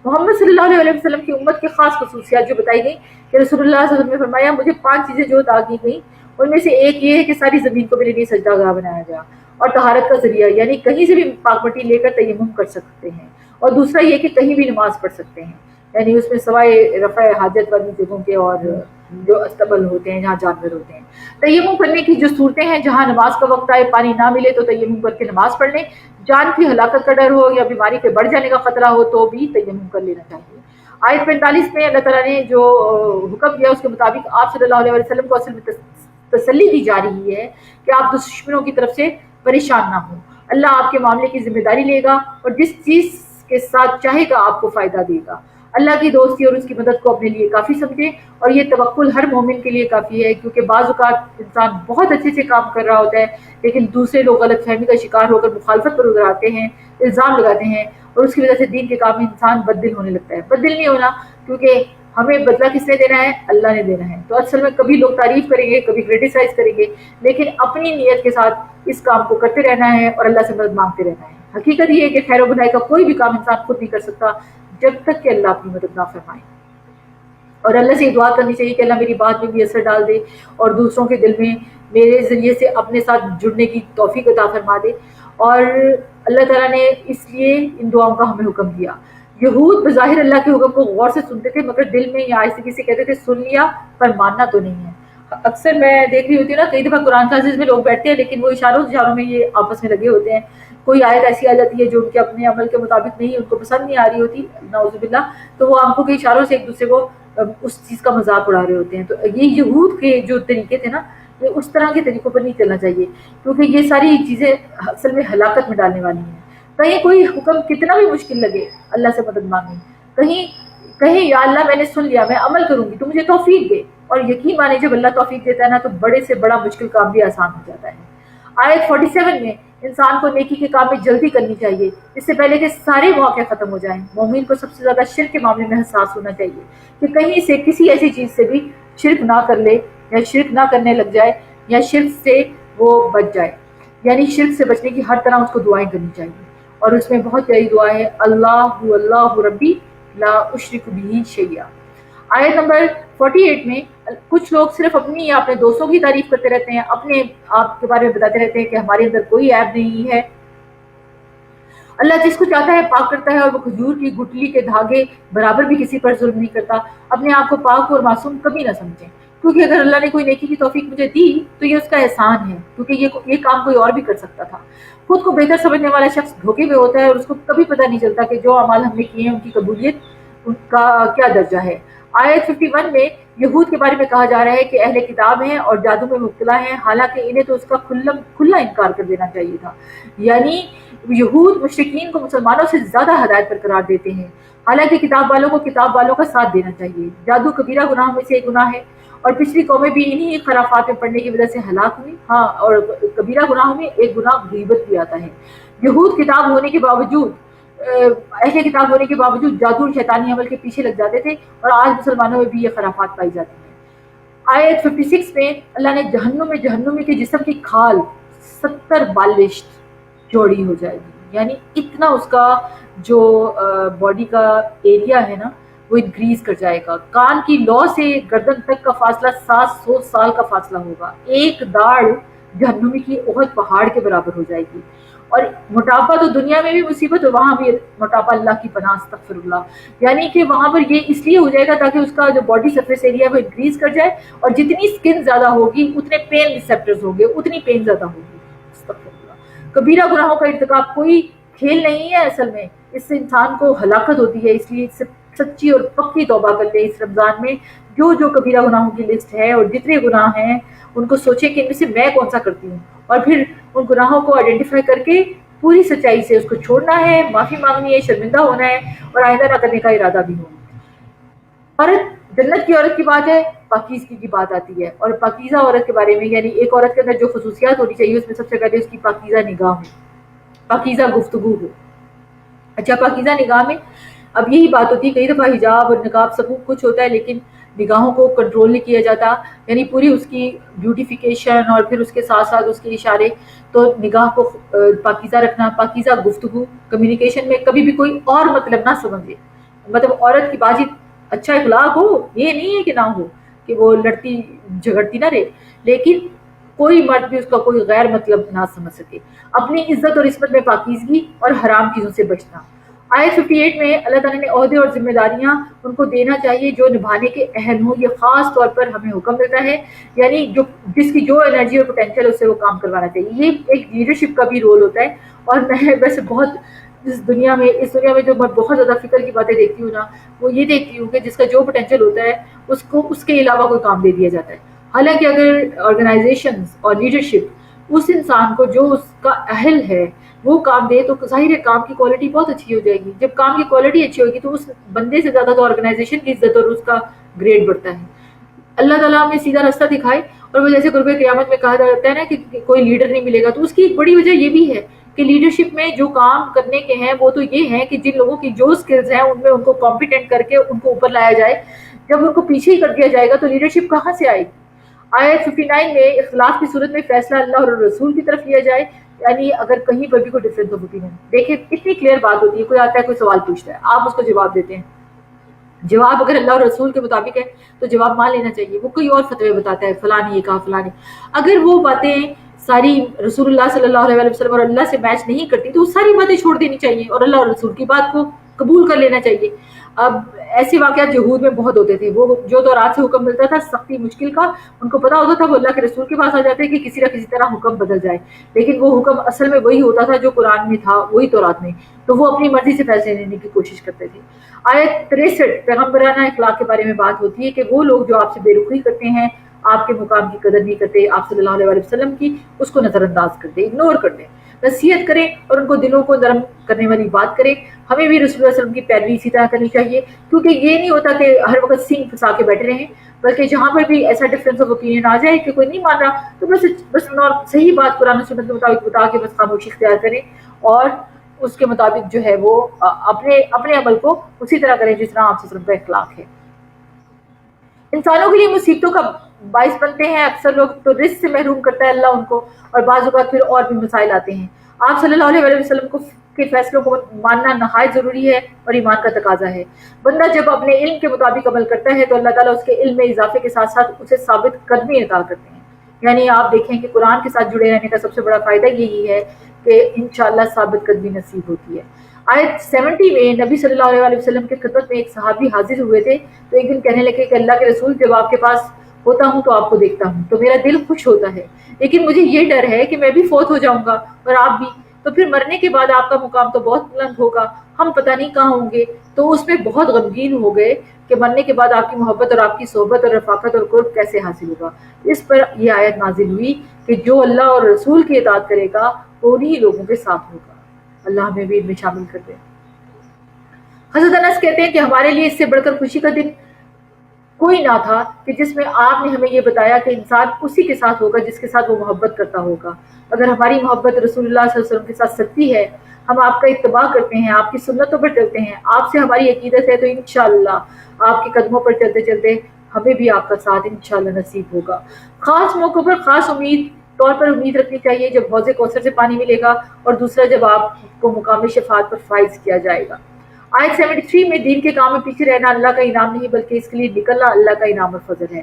[SPEAKER 1] محمد صلی اللہ علیہ وسلم کی امت کی خاص خصوصیات جو بتائی گئی کہ رسول اللہ صلی اللہ علیہ وسلم نے فرمایا مجھے 5 چیزیں جو عطا کی گئیں ان میں سے ایک یہ ہے کہ ساری زمین کو میرے لیے سجدہ گاہ بنایا گیا، اور طہارت کا ذریعہ یعنی کہیں سے بھی پاک مٹی لے کر تیمم کر سکتے ہیں، اور دوسرا یہ کہ کہیں بھی نماز پڑھ سکتے ہیں، یعنی اس میں سوائے رفع حاجت والی جگہوں کے اور جو استبل ہوتے ہیں جہاں جانور ہوتے ہیں۔ تیمم کرنے کی جو صورتیں ہیں جہاں نماز کا وقت آئے پانی نہ ملے تو تیمم کر کے نماز پڑھ لیں، جان کی ہلاکت کا ڈر ہو یا بیماری کے بڑھ جانے کا خطرہ ہو تو بھی تیمم کر لینا چاہیے۔ آیت 45 میں اللہ تعالیٰ نے جو حکم دیا اس کے مطابق آپ صلی اللہ علیہ وسلم کو اصل میں تسلی دی جا رہی ہے کہ آپ دشمنوں کی طرف سے پریشان نہ ہوں، اللہ آپ کے معاملے کی ذمہ داری لے گا اور جس چیز کے ساتھ چاہے گا آپ کو فائدہ دے گا۔ اللہ کی دوستی اور اس کی مدد کو اپنے لیے کافی سمجھیں، اور یہ توکل ہر مومن کے لیے کافی ہے، کیونکہ بعض اوقات انسان بہت اچھے سے کام کر رہا ہوتا ہے لیکن دوسرے لوگ غلط فہمی کا شکار ہو کر مخالفت پر اتر آتے ہیں، الزام لگاتے ہیں، اور اس کی وجہ سے دین کے کام میں انسان بددل ہونے لگتا ہے۔ بددل نہیں ہونا، کیونکہ ہمیں بدلہ کس نے دینا ہے؟ اللہ نے دینا ہے۔ تو اصل میں کبھی لوگ تعریف کریں گے کبھی کرٹیسائز کریں گے، لیکن اپنی نیت کے ساتھ اس کام کو کرتے رہنا ہے اور اللہ سے مدد مانگتے رہنا ہے۔ حقیقت یہ ہے کہ خیر و بھلائی کا کوئی بھی کام انسان خود نہیں کر سکتا جب تک کہ اللہ اپنی مدد نہ فرمائے، اور اللہ سے دعا کرنی چاہیے کہ اللہ میری بات میں بھی اثر ڈال دے اور دوسروں کے دل میں میرے ذریعے سے اپنے ساتھ جڑنے کی توفیق عطا فرما دے۔ اور اللہ تعالیٰ نے اس لیے ان دعاؤں کا ہمیں حکم دیا۔ یہود بظاہر اللہ کے حکم کو غور سے سنتے تھے مگر دل میں یا آہستگی سے کہتے تھے سن لیا پر ماننا تو نہیں ہے۔ اکثر میں دیکھ رہی ہوتی ہوں نا کئی دفعہ قرآن کلاسز میں لوگ بیٹھتے ہیں لیکن وہ اشاروں میں یہ آپس میں لگے ہوتے ہیں کوئی آیت ایسی آ جاتی ہے جو ان کے اپنے عمل کے مطابق نہیں، ان کو پسند نہیں آ رہی ہوتی نعوذ باللہ، تو وہ آنکھوں کے اشاروں سے ایک دوسرے کو اس چیز کا مذاق اڑا رہے ہوتے ہیں. تو یہ یہود کے جو طریقے تھے نا، یہ اس طرح کے طریقوں پر نہیں چلنا چاہیے، کیونکہ یہ ساری چیزیں اصل میں ہلاکت میں ڈالنے والی ہیں. کہیں کوئی حکم کتنا بھی مشکل لگے اللہ سے مدد مانگیں، کہیں یا اللہ میں نے سن لیا، میں عمل کروں گی تو مجھے توفیق دے. اور یقین مانے جب اللہ توفیق دیتا ہے نا تو بڑے سے بڑا مشکل کام بھی آسان ہو جاتا ہے. آیت 47 میں انسان کو نیکی کے کام میں جلدی کرنی چاہیے اس سے پہلے کہ سارے موقع ختم ہو جائیں. مومن کو سب سے زیادہ شرک کے معاملے میں حساس ہونا چاہیے کہ کہیں سے کسی ایسی چیز سے بھی شرک نہ کر لے، یا شرک نہ کرنے لگ جائے، یا شرک سے وہ بچ جائے. یعنی شرک سے بچنے کی ہر طرح اس کو دعائیں کرنی چاہیے، اور اس میں بہت پیاری دعا ہے، اللہ ربی لا اشرک بہ شیئا. آیت نمبر 48 میں کچھ لوگ صرف اپنی یا اپنے دوستوں کی تعریف کرتے رہتے ہیں، اپنے آپ کے بارے میں بتاتے رہتے ہیں کہ ہمارے اندر کوئی عیب نہیں ہے. اللہ جس کو چاہتا ہے پاک کرتا ہے، اور وہ کھجور کی گٹلی کے دھاگے برابر بھی کسی پر ظلم نہیں کرتا. اپنے آپ کو پاک اور معصوم کبھی نہ سمجھیں، کیونکہ اگر اللہ نے کوئی نیکی کی توفیق مجھے دی تو یہ اس کا احسان ہے، کیونکہ یہ کام کوئی اور بھی کر سکتا تھا. خود کو بہتر سمجھنے والا شخص دھوکے میں ہوتا ہے، اور اس کو کبھی پتہ نہیں چلتا کہ جو اعمال ہم نے کیے ہیں ان کی قبولیت ان کا کیا درجہ ہے. آیت 51 میں یہود کے بارے میں کہا جا رہا ہے کہ اہل کتاب ہیں اور جادو میں مبتلا ہیں، حالانکہ انہیں تو اس کا کھلا انکار کر دینا چاہیے تھا. یعنی یہود مشرکین کو مسلمانوں سے زیادہ ہدایت پر قرار دیتے ہیں، حالانکہ کتاب والوں کو کتاب والوں کا ساتھ دینا چاہیے. جادو کبیرہ گناہوں میں سے ایک گناہ ہے، اور پچھلی قومیں بھی انہی خرافات میں پڑنے کی وجہ سے ہلاک ہوئی. ہاں، اور کبیرہ گناہوں میں ایک گناہ غیبت بھی آتا ہے. یہود کتاب ہونے کے باوجود اہل کتاب ہونے کے باوجود جادو اور شیطانی عمل کے پیچھے لگ جاتے تھے، اور آج مسلمانوں میں بھی یہ خرافات پائی جاتی ہیں. آیت 56 میں اللہ نے جہنمی کے جسم کی کھال 70 بالشت چوڑی ہو جائے گی، یعنی اتنا اس کا جو باڈی کا ایریا ہے نا وہ انکریز کر جائے گا. کان کی لو سے گردن تک کا فاصلہ 700 سال کا فاصلہ ہوگا. ایک داڑھ جہنمی کی احد پہاڑ کے برابر ہو جائے گی. اور موٹاپا تو دنیا میں بھی مصیبت، اور وہاں بھی موٹاپا اللہ کی پناہ استغفر اللہ. یعنی کہ وہاں پر یہ اس لیے ہو جائے گا تاکہ اس کا جو باڈی سرفیس ایریا ہے وہ انکریز کر جائے، اور جتنی سکن زیادہ ہوگی اتنے پین ریسیپٹرز ہوں گے، اتنی پین زیادہ ہوگی. استغفر اللہ. کبیرہ گناہوں کا ارتکاب کوئی کھیل نہیں ہے، اصل میں اس سے انسان کو ہلاکت ہوتی ہے. اس لیے اس سے سچی اور پکی توبہ کر لے اس رمضان میں. جو کبیرہ گناہوں کی لسٹ ہے اور جتنے گناہ ہیں ان کو سوچیں کہ ان میں سے میں کون سا کرتی ہوں، اور پھر ان گناہوں کو آئیڈینٹیفائی کر کے پوری سچائی سے اس کو چھوڑنا ہے، معافی مانگنی ہے، شرمندہ ہونا ہے، اور آئندہ نہ کرنے کا ارادہ بھی ہو. عورت جنت کی عورت کی بات ہے، پاکیزگی کی بات آتی ہے. اور پاکیزہ عورت کے بارے میں، یعنی ایک عورت کے اندر جو خصوصیات ہونی چاہیے اس میں سب سے پہلے اس کی پاکیزہ نگاہ ہو، پاکیزہ گفتگو ہو. اچھا، پاکیزہ نگاہ میں اب یہی بات ہوتی ہے، کئی دفعہ حجاب اور نقاب سب کچھ ہوتا ہے لیکن نگاہوں کو کنٹرول نہیں کیا جاتا. یعنی پوری اس کی بیوٹیفیکیشن اور پھر اس کے ساتھ ساتھ اس کے اشارے، تو نگاہ کو پاکیزہ رکھنا، پاکیزہ گفتگو. کمیونیکیشن میں کبھی بھی کوئی اور مطلب نہ سمجھے. مطلب عورت کی بات چیت اچھا اخلاق ہو، یہ نہیں ہے کہ نہ ہو، کہ وہ لڑتی جھگڑتی نہ رہے، لیکن کوئی مرد بھی اس کا کوئی غیر مطلب نہ سمجھ سکے. اپنی عزت اور عصمت میں پاکیزگی اور حرام چیزوں سے بچنا. آیت 58 میں اللہ تعالیٰ نے عہدے اور ذمہ داریاں ان کو دینا چاہیے جو نبھانے کے اہل ہوں. یہ خاص طور پر ہمیں حکم دیتا ہے، یعنی جس کی جو انرجی اور پوٹینشیل اس سے وہ کام کروانا چاہیے. یہ ایک لیڈرشپ کا بھی رول ہوتا ہے. اور میں ویسے بہت اس دنیا میں جو میں بہت زیادہ فکر کی باتیں دیکھتی ہوں نا، وہ یہ دیکھتی ہوں کہ جس کا جو پوٹینشیل ہوتا ہے اس کو اس کے علاوہ کوئی کام دے دیا جاتا ہے. حالانکہ اگر آرگنائزیشنز اور لیڈرشپ اس انسان کو جو اس کا اہل ہے وہ کام دے تو ظاہر ہے کام کی کوالٹی بہت اچھی ہو جائے گی. جب کام کی کوالٹی اچھی ہوگی تو اس بندے سے زیادہ تو آرگنائزیشن کی عزت اور اس کا گریڈ بڑھتا ہے. اللہ تعالیٰ ہمیں سیدھا راستہ دکھائے. اور وہ جیسے قرب قیامت میں کہا جاتا ہے نا کہ کوئی لیڈر نہیں ملے گا، تو اس کی ایک بڑی وجہ یہ بھی ہے کہ لیڈرشپ میں جو کام کرنے کے ہیں وہ تو یہ ہیں کہ جن لوگوں کی جو سکلز ہیں ان میں ان کو کمپیٹنٹ کر کے ان کو اوپر لایا جائے. جب ان کو پیچھے ہی کر دیا جائے گا تو لیڈرشپ کہاں سے آئے گی. آیت 59 میں اختلاف کی صورت میں فیصلہ اللہ اور رسول کی طرف لیا جائے، یعنی اگر کہیں پر بھی کوئی ڈفرینس آف اوپینین. دیکھیں اتنی کلیئر بات ہوتی ہے، کوئی آتا ہے کوئی سوال پوچھتا ہے، آپ اس کو جواب دیتے ہیں. جواب اگر اللہ اور رسول کے مطابق ہے تو جواب مان لینا چاہیے. وہ کوئی اور فتوی بتاتا ہے فلانی یہ کہا فلانی، اگر وہ باتیں ساری رسول اللہ صلی اللہ علیہ وسلم اور اللہ سے میچ نہیں کرتی تو وہ ساری باتیں چھوڑ دینی چاہیے اور اللہ اور رسول کی بات کو قبول کر لینا چاہیے. اب ایسے واقعات یہود میں بہت ہوتے تھے، وہ جو دورات سے حکم ملتا تھا سختی مشکل کا، ان کو پتا ہوتا تھا وہ اللہ کے رسول کے پاس آ جاتے کہ کسی نہ کسی طرح حکم بدل جائے، لیکن وہ حکم اصل میں وہی ہوتا تھا جو قرآن میں تھا، وہی تورات میں، تو وہ اپنی مرضی سے فیصلے لینے کی کوشش کرتے تھے۔ آیت 63 پیغمبرانہ اخلاق کے بارے میں بات ہوتی ہے کہ وہ لوگ جو آپ سے بے رخی کرتے ہیں، آپ کے مقام کی قدر نہیں کرتے، آپ صلی اللہ علیہ وسلم کی، اس کو نظر انداز کر دیں، اگنور کر دیں، نصیحت کریں اور ان کو دلوں کو نرم کرنے والی بات کریں۔ ہمیں بھی رسول اللہ علیہ وسلم کی پیروی اسی طرح کرنی چاہیے، کیونکہ یہ نہیں ہوتا کہ ہر وقت سینگ پھنسا کے بیٹھے رہیں، بلکہ جہاں پر بھی ایسا ڈفرینس آف اوپینین آ جائے کہ کوئی نہیں مان رہا تو بس صحیح بات قرآن و سنت کے مطابق بتا کے بس خاموشی اختیار کریں اور اس کے مطابق جو ہے وہ اپنے عمل کو اسی طرح کریں جس طرح آپ سے کا اخلاق ہے۔ انسانوں کے لیے مصیبتوں کا باعث بنتے ہیں اکثر لوگ، تو رزق سے محروم کرتا ہے اللہ ان کو، اور بعض اوقات پھر اور بھی مسائل آتے ہیں۔ آپ صلی اللہ علیہ وسلم کے فیصلوں کو ماننا نہایت ضروری ہے اور ایمان کا تقاضا ہے۔ بندہ جب اپنے علم کے مطابق عمل کرتا ہے تو اللہ تعالیٰ اس کے علم میں اضافے کے ساتھ ساتھ اسے ثابت قدمی عطا کرتے ہیں۔ یعنی آپ دیکھیں کہ قرآن کے ساتھ جڑے رہنے کا سب سے بڑا فائدہ یہی ہے کہ انشاءاللہ ثابت قدمی نصیب ہوتی ہے۔ آیت 70 میں نبی صلی اللہ علیہ وسلم کے خدمت میں ایک صحابی حاضر ہوئے تھے، تو ایک دن کہنے لگے کہ اللہ کے رسول، جب آپ کے پاس ہوتا ہوں تو آپ کو دیکھتا ہوں تو میرا دل خوش ہوتا ہے، لیکن مجھے یہ ڈر ہے کہ میں بھی فوت ہو جاؤں گا اور آپ بھی، تو پھر مرنے کے بعد آپ کا مقام تو بہت بلند ہوگا، ہم پتہ نہیں کہاں ہوں گے۔ تو اس میں بہت غمگین ہو گئے کہ مرنے کے بعد آپ کی محبت اور آپ کی صحبت اور رفاقت اور قرب کیسے حاصل ہوگا۔ اس پر یہ آیت نازل ہوئی کہ جو اللہ اور رسول کی اطاعت کرے گا وہ انہی لوگوں کے ساتھ ہوگا۔ اللہ ہمیں بھی ان میں شامل کر دے۔ حضرت انس کہتے ہیں کہ ہمارے لیے اس سے بڑھ کر خوشی کا دن کوئی نہ تھا کہ جس میں آپ نے ہمیں یہ بتایا کہ انسان اسی کے ساتھ ہوگا جس کے ساتھ وہ محبت کرتا ہوگا۔ اگر ہماری محبت رسول اللہ صلی اللہ علیہ وسلم کے ساتھ سچی ہے، ہم آپ کا اتباع کرتے ہیں، آپ کی سنتوں پر چلتے ہیں، آپ سے ہماری عقیدت ہے، تو انشاءاللہ آپ کے قدموں پر چلتے چلتے ہمیں بھی آپ کا ساتھ انشاءاللہ نصیب ہوگا۔ خاص موقعوں پر خاص طور پر امید رکھنی چاہیے، جب حوض کوثر سے پانی ملے گا، اور دوسرا جب آپ کو مقام شفاعت پر فائز کیا جائے گا۔ آیت 73 میں دین کے کام میں پیچھے رہنا اللہ کا انعام نہیں بلکہ اس کے لیے نکلنا اللہ کا انعام اور فضل ہے۔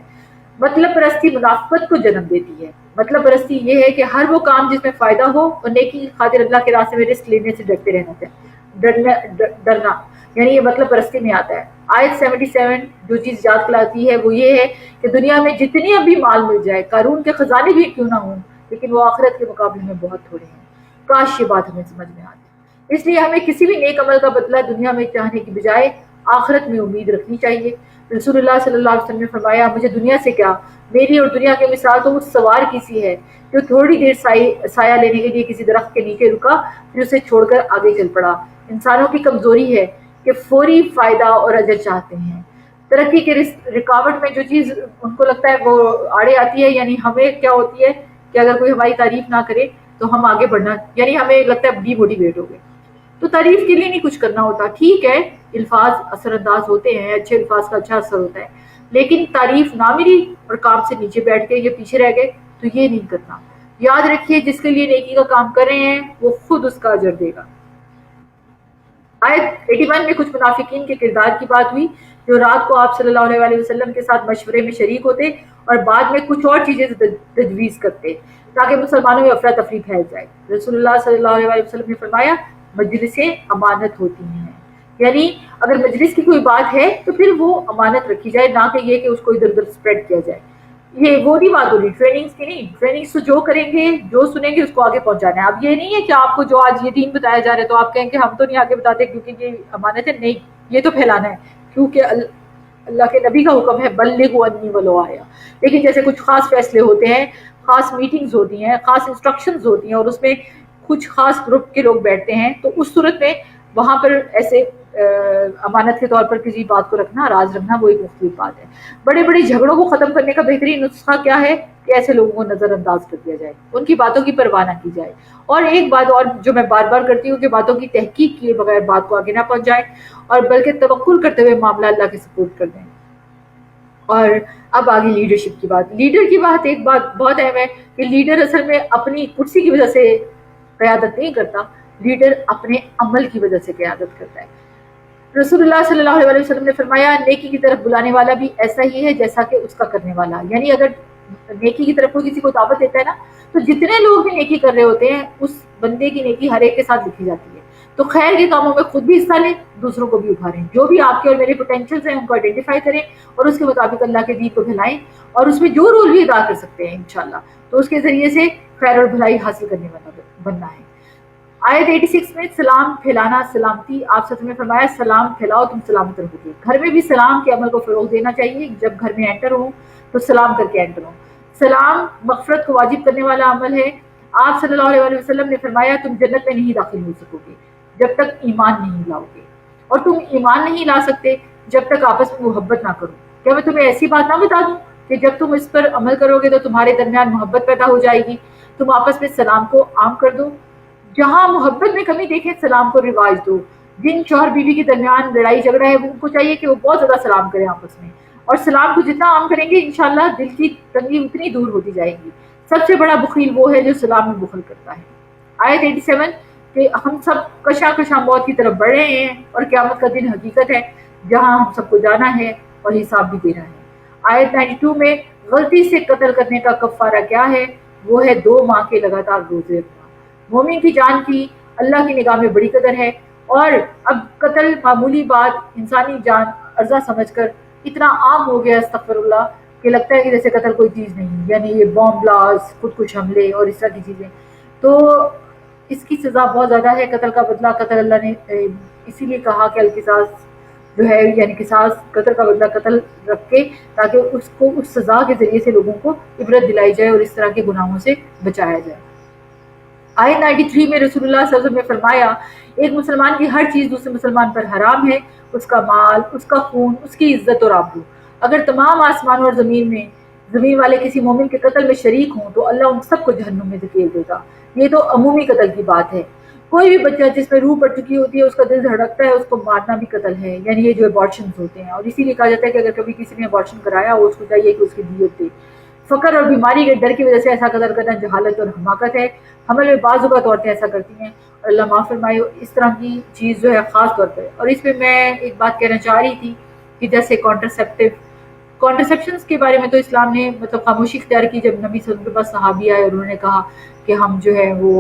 [SPEAKER 1] مطلب پرستی منافقت کو جنم دیتی ہے۔ مطلب پرستی یہ ہے کہ ہر وہ کام جس میں فائدہ ہو اور نیکی کی خاطر اللہ کے راستے میں رسک لینے سے ڈرتے رہنا چاہیے، ڈرنا، یعنی یہ مطلب پرستی میں آتا ہے۔ آیت 77 جو چیز یاد کلاتی ہے وہ یہ ہے کہ دنیا میں جتنی ابھی مال مل جائے، قارون کے خزانے بھی کیوں نہ ہوں، لیکن وہ آخرت کے مقابلے میں بہت تھوڑے ہیں۔ کاش یہ بات ہمیں سمجھ میں آتی۔ اس لیے ہمیں کسی بھی نیک عمل کا بدلہ دنیا میں چاہنے کی بجائے آخرت میں امید رکھنی چاہیے۔ رسول اللہ صلی اللہ علیہ وسلم نے فرمایا، مجھے دنیا سے کیا، میری اور دنیا کی مثال تو اس سوار کی سی ہے جو تھوڑی دیر سایہ لینے کے لیے کسی درخت کے نیچے رکا، پھر اسے چھوڑ کر آگے چل پڑا۔ انسانوں کی کمزوری ہے کہ فوری فائدہ اور اجر چاہتے ہیں۔ ترقی کے رکاوٹ میں جو چیز ان کو لگتا ہے وہ آڑے آتی ہے، یعنی ہمیں کیا ہوتی ہے کہ اگر کوئی ہماری تعریف نہ کرے تو ہم آگے بڑھنا، یعنی ہمیں لگتا ہے ڈی موٹیویٹ ہو گئے۔ تو تعریف کے لیے نہیں کچھ کرنا ہوتا، ٹھیک ہے الفاظ اثر انداز ہوتے ہیں، اچھے الفاظ کا اچھا اثر ہوتا ہے، لیکن تعریف نہ ملی اور کام سے نیچے بیٹھ گئے یا پیچھے رہ گئے تو یہ نہیں کرنا۔ یاد رکھیے جس کے لیے نیکی کا کام کر رہے ہیں وہ خود اس کا اجر دے گا۔ آیت 81 میں کچھ منافقین کے کردار کی بات ہوئی جو رات کو آپ صلی اللہ علیہ وسلم کے ساتھ مشورے میں شریک ہوتے اور بعد میں کچھ اور چیزیں تجویز کرتے تاکہ مسلمانوں میں افراتفری پھیل جائے۔ رسول اللہ صلی اللہ علیہ وسلم نے فرمایا، مجلسیں امانت ہوتی ہیں، یعنی اگر مجلس کی کوئی بات ہے تو پھر وہ امانت رکھی جائے، نہ کہ یہ کہ اس کو ادھر ادھر اسپریڈ کیا جائے۔ یہ وہ نہیں بات ہو رہی ٹریننگز کی، نہیں، ٹریننگز تو جو کریں گے جو سنیں گے اس کو آگے پہنچانا ہے۔ اب یہ نہیں ہے کہ آپ کو جو آج یہ دین بتایا جا رہا ہے تو آپ کہیں کہ ہم تو نہیں آگے بتاتے کیونکہ یہ امانت ہے، نہیں، یہ تو پھیلانا ہے کیونکہ اللہ کے نبی کا حکم ہے بلغوا انی ولو آیا۔ لیکن جیسے کچھ خاص فیصلے ہوتے ہیں، خاص میٹنگز ہوتی ہیں، خاص انسٹرکشنز ہوتی ہیں اور اس میں کچھ خاص گروپ کے لوگ بیٹھتے ہیں، تو اس صورت میں وہاں پر ایسے امانت کے طور پر کسی بات کو رکھنا، راز رکھنا، وہ ایک مختلف بات ہے۔ بڑے بڑے جھگڑوں کو ختم کرنے کا بہترین نسخہ کیا ہے کہ ایسے لوگوں کو نظر انداز کر دیا جائے، ان کی باتوں کی پرواہ نہ کی جائے۔ اور ایک بات اور جو میں بار بار کرتی ہوں کہ باتوں کی تحقیق کیے بغیر بات کو آگے نہ پہنچائیں اور بلکہ توکل کرتے ہوئے معاملہ اللہ کے سپورٹ کر دیں۔ اور اب آگے لیڈرشپ کی بات۔ لیڈر کی بات ایک بات بہت اہم ہے کہ لیڈر اصل میں اپنی کرسی کی وجہ سے قیادت نہیں کرتا، لیڈر اپنے عمل کی وجہ سے قیادت کرتا ہے۔ رسول اللہ صلی اللہ علیہ وسلم نے فرمایا، نیکی کی طرف بلانے والا بھی ایسا ہی ہے جیسا کہ اس کا کرنے والا، یعنی اگر نیکی کی طرف کوئی کسی کو دعوت دیتا ہے نا، تو جتنے لوگ بھی نیکی کر رہے ہوتے ہیں اس بندے کی نیکی ہر ایک کے ساتھ لکھی جاتی ہے۔ تو خیر کے کاموں میں خود بھی حصہ لیں، دوسروں کو بھی ابھاریں، جو بھی آپ کے اور میرے پوٹینشیلز ہیں ان کو آئیڈینٹیفائی کریں اور اس کے مطابق اللہ کے دین کو پھیلائیں، اور اس میں جو رول بھی ادا کر سکتے ہیں انشاءاللہ تو اس کے ذریعے سے خیر اور بھلائی حاصل کرنے والا بننا ہے۔ آیت 86 میں سلام پھیلانا سلامتی، آپ سے نے فرمایا سلام پھیلاؤ تم سلامت رہو گے۔ گھر میں بھی سلام کے عمل کو فروغ دینا چاہیے، جب گھر میں انٹر ہوں تو سلام کر کے انٹر ہوں۔ سلام مغفرت کو واجب کرنے والا عمل ہے۔ آپ صلی اللہ علیہ وسلم نے فرمایا تم جنت میں نہیں داخل ہو سکو گے جب تک ایمان نہیں لاؤ گے، اور تم ایمان نہیں لا سکتے جب تک آپس میں محبت نہ کرو۔ کیا میں تمہیں ایسی بات نہ بتا دوں کہ جب تم اس پر عمل کرو گے تو تمہارے درمیان محبت پیدا ہو جائے گی، تم آپس میں سلام کو عام کر دو۔ جہاں محبت میں کمی دیکھیں سلام کو رواج دو۔ جن شوہر بیوی کے درمیان لڑائی جھگڑا ہے ان کو چاہیے کہ وہ بہت زیادہ سلام کریں آپس میں، اور سلام کو جتنا عام کریں گے انشاءاللہ دل کی تنگی اتنی دور ہوتی جائے گی۔ سب سے بڑا بخیل وہ ہے جو سلام میں بخل کرتا ہے۔ آیت 87 کہ ہم سب کشاں کشاں موت کی طرف بڑھ رہے ہیں اور قیامت کا دن حقیقت ہے جہاں ہم سب کو جانا ہے اور حساب بھی دینا ہے۔ آیت 92 میں غلطی سے قتل کرنے کا کفارہ کیا ہے؟ وہ ہے 2 ماہ کے لگاتار روزے رکھنا۔ مومن کی جان کی اللہ کی نگاہ میں بڑی قدر ہے، اور اب قتل معمولی بات انسانی جان ارزہ سمجھ کر اتنا عام ہو گیا استغفر اللہ کہ لگتا ہے کہ جیسے قتل کوئی چیز نہیں، یعنی یہ بام بلاسٹ، خود کش حملے اور اس طرح کی چیزیں، تو اس کی سزا بہت زیادہ ہے۔ قتل کا بدلہ قتل اللہ نے اسی لیے کہا کہ القصاص جو ہے یعنی قصاص قتل کا بدلہ قتل رکھ کے، تاکہ اس کو اس سزا کے ذریعے سے لوگوں کو عبرت دلائی جائے اور اس طرح کے گناہوں سے بچایا جائے۔ آیت 93 میں رسول اللہ صلی اللہ علیہ وسلم نے فرمایا ایک مسلمان کی ہر چیز دوسرے مسلمان پر حرام ہے، اس کا مال، اس کا خون، اس کی عزت اور آبرو۔ اگر تمام آسمانوں اور زمین والے کسی مومن کے قتل میں شریک ہوں تو اللہ ان سب کو جہنم میں دھکیل دے گا۔ یہ تو عمومی قتل کی بات ہے۔ کوئی بھی بچہ جس میں روح پڑ چکی ہوتی ہے اس کا دل دھڑکتا ہے، اس کو مارنا بھی قتل ہے، یعنی یہ جو ابارشنز ہوتے ہیں، اور اسی لیے کہا جاتا ہے کہ اگر کبھی کسی نے ابارشن کرایا ہو اس کو چاہیے کہ اس کی دیت دے۔ فقر اور بیماری کے ڈر کی وجہ سے ایسا قتل کرنا جہالت اور حماقت ہے۔ حمل میں بعض اوقات عورتیں ایسا کرتی ہیں اور اللہ معاف فرمائے، اس طرح کی چیز جو ہے خاص طور پر، اور اس میں میں ایک بات کہنا چاہ رہی تھی کہ جیسے کانٹرسیپشنز کے بارے میں تو اسلام نے مطلب خاموشی اختیار کی۔ جب نبی صلی اللہ علیہ وسلم کے پاس صحابی آئے اور انہوں نے کہا کہ ہم جو ہے وہ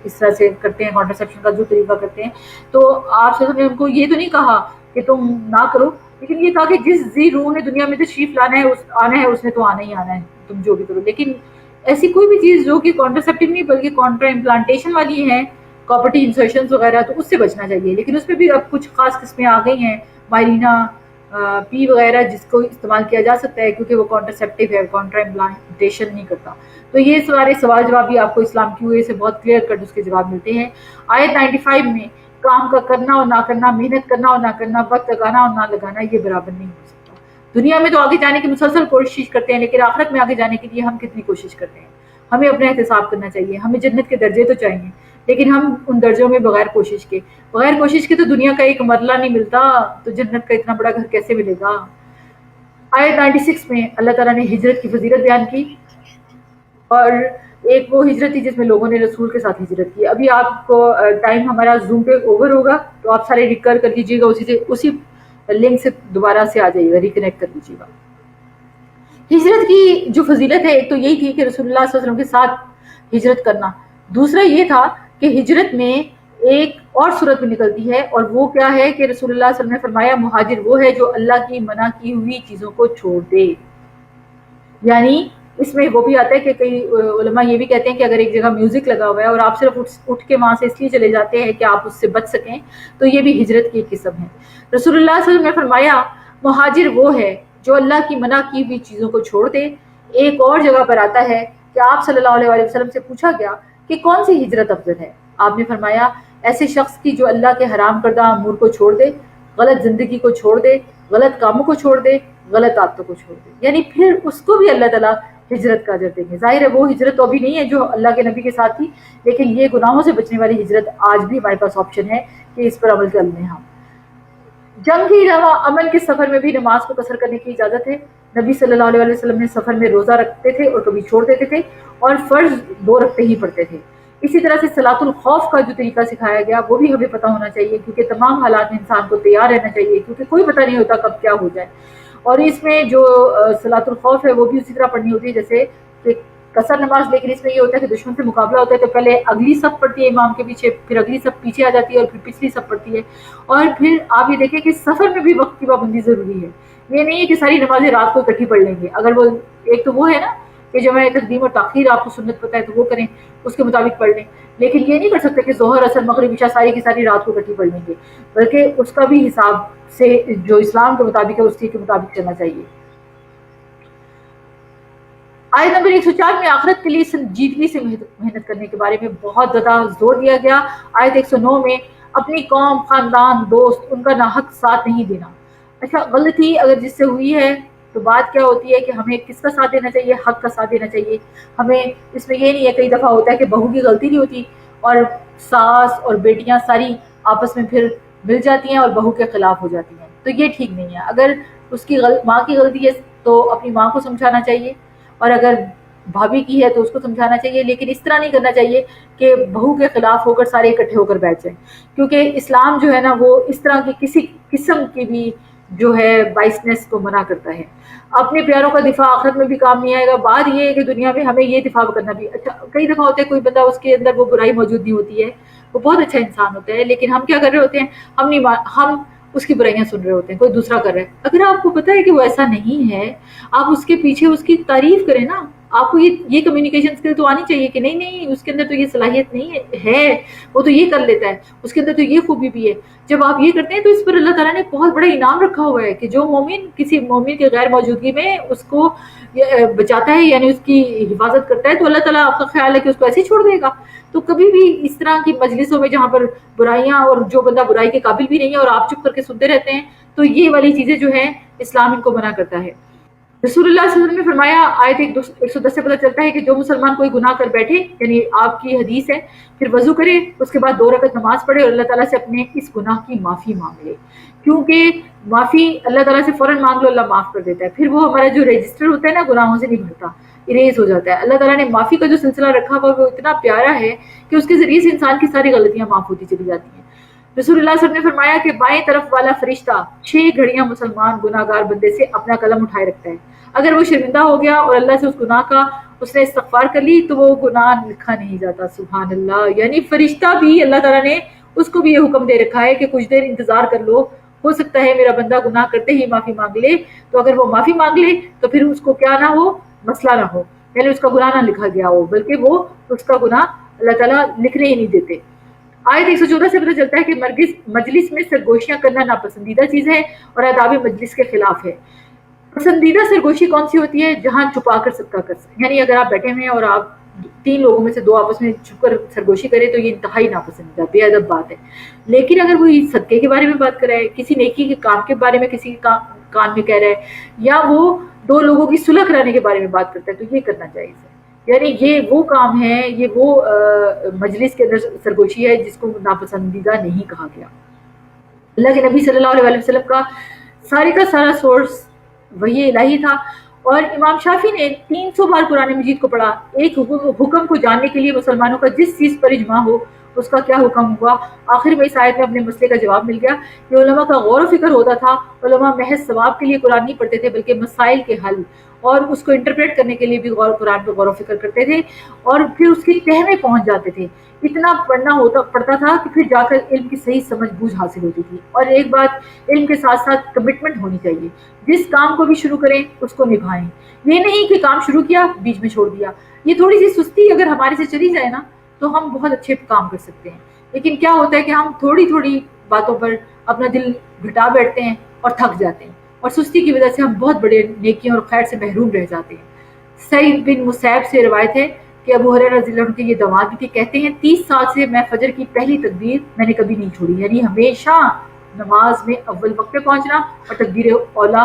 [SPEAKER 1] اس طرح سے کرتے ہیں، کانٹرسیپشن کا جو طریقہ کرتے ہیں، تو آپ صلی اللہ علیہ وسلم نے ان کو یہ تو نہیں کہا کہ تم نہ کرو، لیکن یہ کہا کہ جس ذی روح نے دنیا میں تشریف آنا ہے اس نے تو آنا ہی آنا ہے، تم جو بھی کرو۔ لیکن ایسی کوئی بھی چیز جو کہ کانٹرسیپٹیو نہیں بلکہ کانٹرا امپلانٹیشن والی ہے، کاپرٹی انسرشنز وغیرہ، تو اس سے بچنا چاہیے۔ لیکن اس میں بھی اب کچھ خاص قسمیں آ گئی ہیں، مائلینا پی وغیرہ، جس کو استعمال کیا جا سکتا ہے کیونکہ وہ کانٹرسیپٹیو ہے، کانٹرا امپلانٹیشن نہیں کرتا۔ تو یہ سارے سوال جواب بھی آپ کو اسلام کی وجہ سے بہت کلیئر کٹ اس کے جواب ملتے ہیں۔ آیت 95 میں کام کا کرنا اور نہ کرنا، محنت کرنا اور نہ کرنا، وقت لگانا اور نہ لگانا، یہ برابر نہیں ہو سکتا۔ دنیا میں تو آگے جانے کی مسلسل کوشش کرتے ہیں، لیکن آخرت میں آگے جانے کے لیے ہم کتنی کوشش کرتے ہیں؟ ہمیں اپنا احتساب کرنا چاہیے۔ ہمیں جنت کے درجے تو چاہیے، لیکن ہم ان درجوں میں بغیر کوشش کے تو دنیا کا ایک مرلہ نہیں ملتا، تو جنت کا اتنا بڑا گھر کیسے ملے گا؟ آیت 96 میں اللہ تعالیٰ نے ہجرت کی فضیلت بیان کی، اور ایک وہ ہجرت تھی جس میں لوگوں نے رسول کے ساتھ ہجرت کی۔ ابھی آپ کو ٹائم ہمارا زوم پہ اوور ہوگا تو آپ سارے ریکر کر لیجیے گا، اسی لنک سے دوبارہ سے آ جائیے گا، ریکنیکٹ کر لیجیے گا۔ ہجرت کی جو فضیلت ہے ایک تو یہی تھی کہ رسول اللہ صلی اللہ علیہ وسلم کے ساتھ ہجرت کرنا، دوسرا یہ تھا کہ ہجرت میں ایک اور صورت میں نکلتی ہے، اور وہ کیا ہے کہ رسول اللہ صلی اللہ علیہ وسلم نے فرمایا مہاجر وہ ہے جو اللہ کی منع کی ہوئی چیزوں کو چھوڑ دے۔ یعنی اس میں وہ بھی آتا ہے کہ کئی علماء یہ بھی کہتے ہیں کہ اگر ایک جگہ میوزک لگا ہوا ہے اور آپ صرف اٹھ کے وہاں سے اس لیے چلے جاتے ہیں کہ آپ اس سے بچ سکیں، تو یہ بھی ہجرت کی ایک قسم ہے۔ رسول اللہ صلی اللہ علیہ وسلم نے فرمایا مہاجر وہ ہے جو اللہ کی منع کی ہوئی چیزوں کو چھوڑ دے۔ ایک اور جگہ پر آتا ہے کہ آپ صلی اللہ علیہ وسلم سے پوچھا گیا کہ کون سی ہجرت افضل ہے؟ آپ نے فرمایا ایسے شخص کی جو اللہ کے حرام کردہ امور کو چھوڑ دے، غلط زندگی کو چھوڑ دے، غلط کاموں کو چھوڑ دے، غلط عادتوں کو چھوڑ دے، یعنی پھر اس کو بھی اللہ تعالیٰ ہجرت کا اجر دیں گے۔ ظاہر ہے وہ ہجرت تو ابھی نہیں ہے جو اللہ کے نبی کے ساتھ تھی، لیکن یہ گناہوں سے بچنے والی ہجرت آج بھی ہمارے پاس آپشن ہے کہ اس پر عمل کر لیں ہم۔ جنگ کے علاوہ عمل کے سفر میں بھی نماز کو قصر کرنے کی اجازت ہے۔ نبی صلی اللہ علیہ وسلم نے سفر میں روزہ رکھتے تھے اور کبھی چھوڑ دیتے تھے، اور فرض 2 رکھتے ہی پڑھتے تھے۔ اسی طرح سے صلاۃ الخوف کا جو طریقہ سکھایا گیا وہ بھی ہمیں پتہ ہونا چاہیے، کیونکہ تمام حالات میں انسان کو تیار رہنا چاہیے، کیونکہ کوئی پتہ نہیں ہوتا کب کیا ہو جائے۔ اور اس میں جو صلاۃ الخوف ہے وہ بھی اسی طرح پڑھنی ہوتی ہے جیسے کہ قصر نماز، لیکن اس میں یہ ہوتا ہے کہ دشمن سے مقابلہ ہوتا ہے تو پہلے اگلی صف پڑتی ہے امام کے پیچھے، پھر اگلی صف پیچھے آ جاتی ہے اور پھر پچھلی صف پڑتی ہے. اور پھر آپ یہ دیکھیں کہ سفر میں بھی وقت کی پابندی ضروری ہے. یہ نہیں ہے کہ ساری نمازیں رات کو اکٹھی پڑھ لیں گے. اگر وہ ایک تو وہ ہے نا کہ جمع تقدیم اور تاخیر آپ کو سنت پتہ ہے تو وہ کریں، اس کے مطابق پڑھ لیں. لیکن یہ نہیں کر سکتے کہ ظہر اثر مغرب عشاء ساری کی ساری رات کو اکٹھی پڑھ لیں گے، بلکہ اس کا بھی حساب سے جو اسلام کے مطابق ہے اس کے مطابق چلنا چاہیے. آیت نمبر 104 میں آخرت کے لیے سنجیدگی سے محنت کرنے کے بارے میں بہت زیادہ زور دیا گیا. آیت 109 میں اپنی قوم، خاندان، دوست، ان کا ناحق ساتھ نہیں دینا. اچھا، غلطی اگر جس سے ہوئی ہے تو بات کیا ہوتی ہے کہ ہمیں کس کا ساتھ دینا چاہیے؟ حق کا ساتھ دینا چاہیے. ہمیں اس میں یہ نہیں ہے، کئی دفعہ ہوتا ہے کہ بہو کی غلطی نہیں ہوتی اور ساس اور بیٹیاں ساری آپس میں پھر مل جاتی ہیں اور بہو کے خلاف ہو جاتی ہیں، تو یہ ٹھیک نہیں ہے. اگر اس کی ماں کی غلطی ہے تو اپنی ماں کو سمجھانا چاہیے، اور اگر بھابھی کی ہے تو اس کو سمجھانا چاہیے، لیکن اس طرح نہیں کرنا چاہیے کہ بہو کے خلاف ہو کر سارے اکٹھے ہو کر بیٹھ جائیں، کیونکہ اسلام جو ہے نا وہ اس طرح کی کسی قسم کی بھی جو ہے بائسنس کو منع کرتا ہے. اپنے پیاروں کا دفاع آخرت میں بھی کام نہیں آئے گا. بات یہ ہے کہ دنیا میں ہمیں یہ دفاع کرنا بھی اچھا. کئی دفعہ ہوتا ہے کوئی بندہ اس کے اندر وہ برائی موجود نہیں ہوتی ہے، وہ بہت اچھا انسان ہوتا ہے، لیکن ہم کیا کر رہے ہوتے ہیں؟ ہم اس کی برائیاں سن رہے ہوتے ہیں، کوئی دوسرا کر رہا ہے. اگر آپ کو پتہ ہے کہ وہ ایسا نہیں ہے، آپ اس کے پیچھے اس کی تعریف کریں نا. آپ کو یہ کمیونیکیشن اسکل تو آنی چاہیے کہ نہیں اس کے اندر تو یہ صلاحیت نہیں ہے، وہ تو یہ کر لیتا ہے، اس کے اندر تو یہ خوبی بھی ہے. جب آپ یہ کرتے ہیں تو اس پر اللہ تعالیٰ نے بہت بڑا انعام رکھا ہوا ہے کہ جو مومن کسی مومن کے غیر موجودگی میں اس کو بچاتا ہے، یعنی اس کی حفاظت کرتا ہے، تو اللہ تعالیٰ آپ کا خیال ہے کہ اس کو ایسے ہی چھوڑ دے گا. تو کبھی بھی اس طرح کی مجلسوں میں جہاں پر برائیاں اور جو بندہ برائی کے قابل بھی نہیں ہے اور آپ چپ کر کے سنتے رہتے ہیں، تو یہ والی چیزیں جو ہیں اسلام ان کو منع کرتا ہے. رسول اللہ صلی اللہ علیہ وسلم نے فرمایا، آیت 110 سے پتہ چلتا ہے کہ جو مسلمان کوئی گناہ کر بیٹھے، یعنی آپ کی حدیث ہے، پھر وضو کرے، اس کے بعد 2 رکعت نماز پڑھے اور اللہ تعالیٰ سے اپنے اس گناہ کی معافی مانگ لے. کیونکہ معافی اللہ تعالیٰ سے فوراً مانگ لو، اللہ معاف کر دیتا ہے. پھر وہ ہمارا جو رجسٹر ہوتا ہے نا گناہوں سے نہیں بھرتا، اریز ہو جاتا ہے. اللہ تعالیٰ نے معافی کا جو سلسلہ رکھا ہوا وہ اتنا پیارا ہے کہ اس کے ذریعے سے انسان کی ساری غلطیاں معاف ہوتی چلی جاتی ہیں. رسول اللہ صلی اللہ علیہ وسلم نے فرمایا کہ بائیں طرف والا فرشتہ 6 گھڑیاں مسلمان گناہ گار بندے سے اپنا قلم اٹھائے رکھتا ہے. اگر وہ شرمندہ ہو گیا اور اللہ سے اس گناہ کا اس نے استغفار کر لی تو وہ گناہ لکھا نہیں جاتا. سبحان اللہ. یعنی فرشتہ بھی اللہ تعالیٰ نے اس کو بھی یہ حکم دے رکھا ہے کہ کچھ دیر انتظار کر لو، ہو سکتا ہے میرا بندہ گناہ کرتے ہی معافی مانگ لے. تو اگر وہ معافی مانگ لے تو پھر اس کو کیا نہ ہو، مسئلہ نہ ہو، یعنی اس کا گناہ نہ لکھا گیا ہو، بلکہ وہ اس کا گناہ اللہ تعالیٰ لکھنے ہی نہیں دیتے. آیت 114 سے پتہ چلتا ہے کہ مجلس میں سرگوشیاں کرنا ناپسندیدہ چیز ہے اور آداب مجلس کے خلاف ہے. پسندیدہ سرگوشی کون سی ہوتی ہے؟ جہاں چھپا کر صدقہ کر سکتے، یعنی اگر آپ بیٹھے ہوئے ہیں اور آپ 3 لوگوں میں سے 2 آپس میں چھپ کر سرگوشی کرے تو یہ انتہائی ناپسندیدہ بے ادب بات ہے. لیکن اگر وہ صدقے کے بارے میں بات کر رہا ہے، کسی نیکی کے کام کے بارے میں کسی کے کان میں کہہ رہا ہے، یا وہ 2 لوگوں کی صلح کرانے کے بارے میں بات کرتا ہے، تو یہ کرنا جائز ہے. یعنی یہ وہ کام ہے، یہ وہ مجلس کے اندر سرگوشی ہے جس کو ناپسندیدہ نہیں کہا گیا. اللہ کے نبی صلی اللہ علیہ وسلم کا سارا سورس وحی الہی تھا، اور امام شافعی نے 300 بار قرآن مجید کو پڑھا. ایک حکم کو جاننے کے لیے مسلمانوں کا جس چیز پر اجماع ہو اس کا کیا حکم ہوا. آخر میں اس آیت میں اپنے مسئلے کا جواب مل گیا کہ علماء کا غور و فکر ہوتا تھا. علماء محض ثواب کے لیے قرآن نہیں پڑھتے تھے، بلکہ مسائل کے حل اور اس کو انٹرپریٹ کرنے کے لیے بھی قرآن پہ غور و فکر کرتے تھے، اور پھر اس کی تہ میں پہنچ جاتے تھے. اتنا پڑتا تھا کہ پھر جا کر علم کی صحیح سمجھ بوجھ حاصل ہوتی تھی. اور ایک بات، علم کے ساتھ ساتھ کمٹمنٹ ہونی چاہیے. جس کام کو بھی شروع کریں اس کو نبھائیں. یہ نہیں کہ کام شروع کیا بیچ میں چھوڑ دیا. یہ تھوڑی سی سستی اگر ہمارے سے چلی جائے نا تو ہم بہت اچھے کام کر سکتے ہیں. لیکن کیا ہوتا ہے کہ ہم تھوڑی باتوں پر اپنا دل گھٹا بیٹھتے ہیں اور تھک جاتے ہیں، اور سستی کی وجہ سے ہم بہت بڑے نیکیوں اور خیر سے محروم رہ جاتے ہیں. سعید بن مسیب سے روایت ہے کہ ابو ہریرہ رضی اللہ عنہ کے یہ داماد بھی تھے، کہتے ہیں 30 سال سے میں فجر کی پہلی تکبیر میں نے کبھی نہیں چھوڑی. یعنی ہمیشہ نماز میں اول وقت پہ پہنچنا اور تکبیر اولا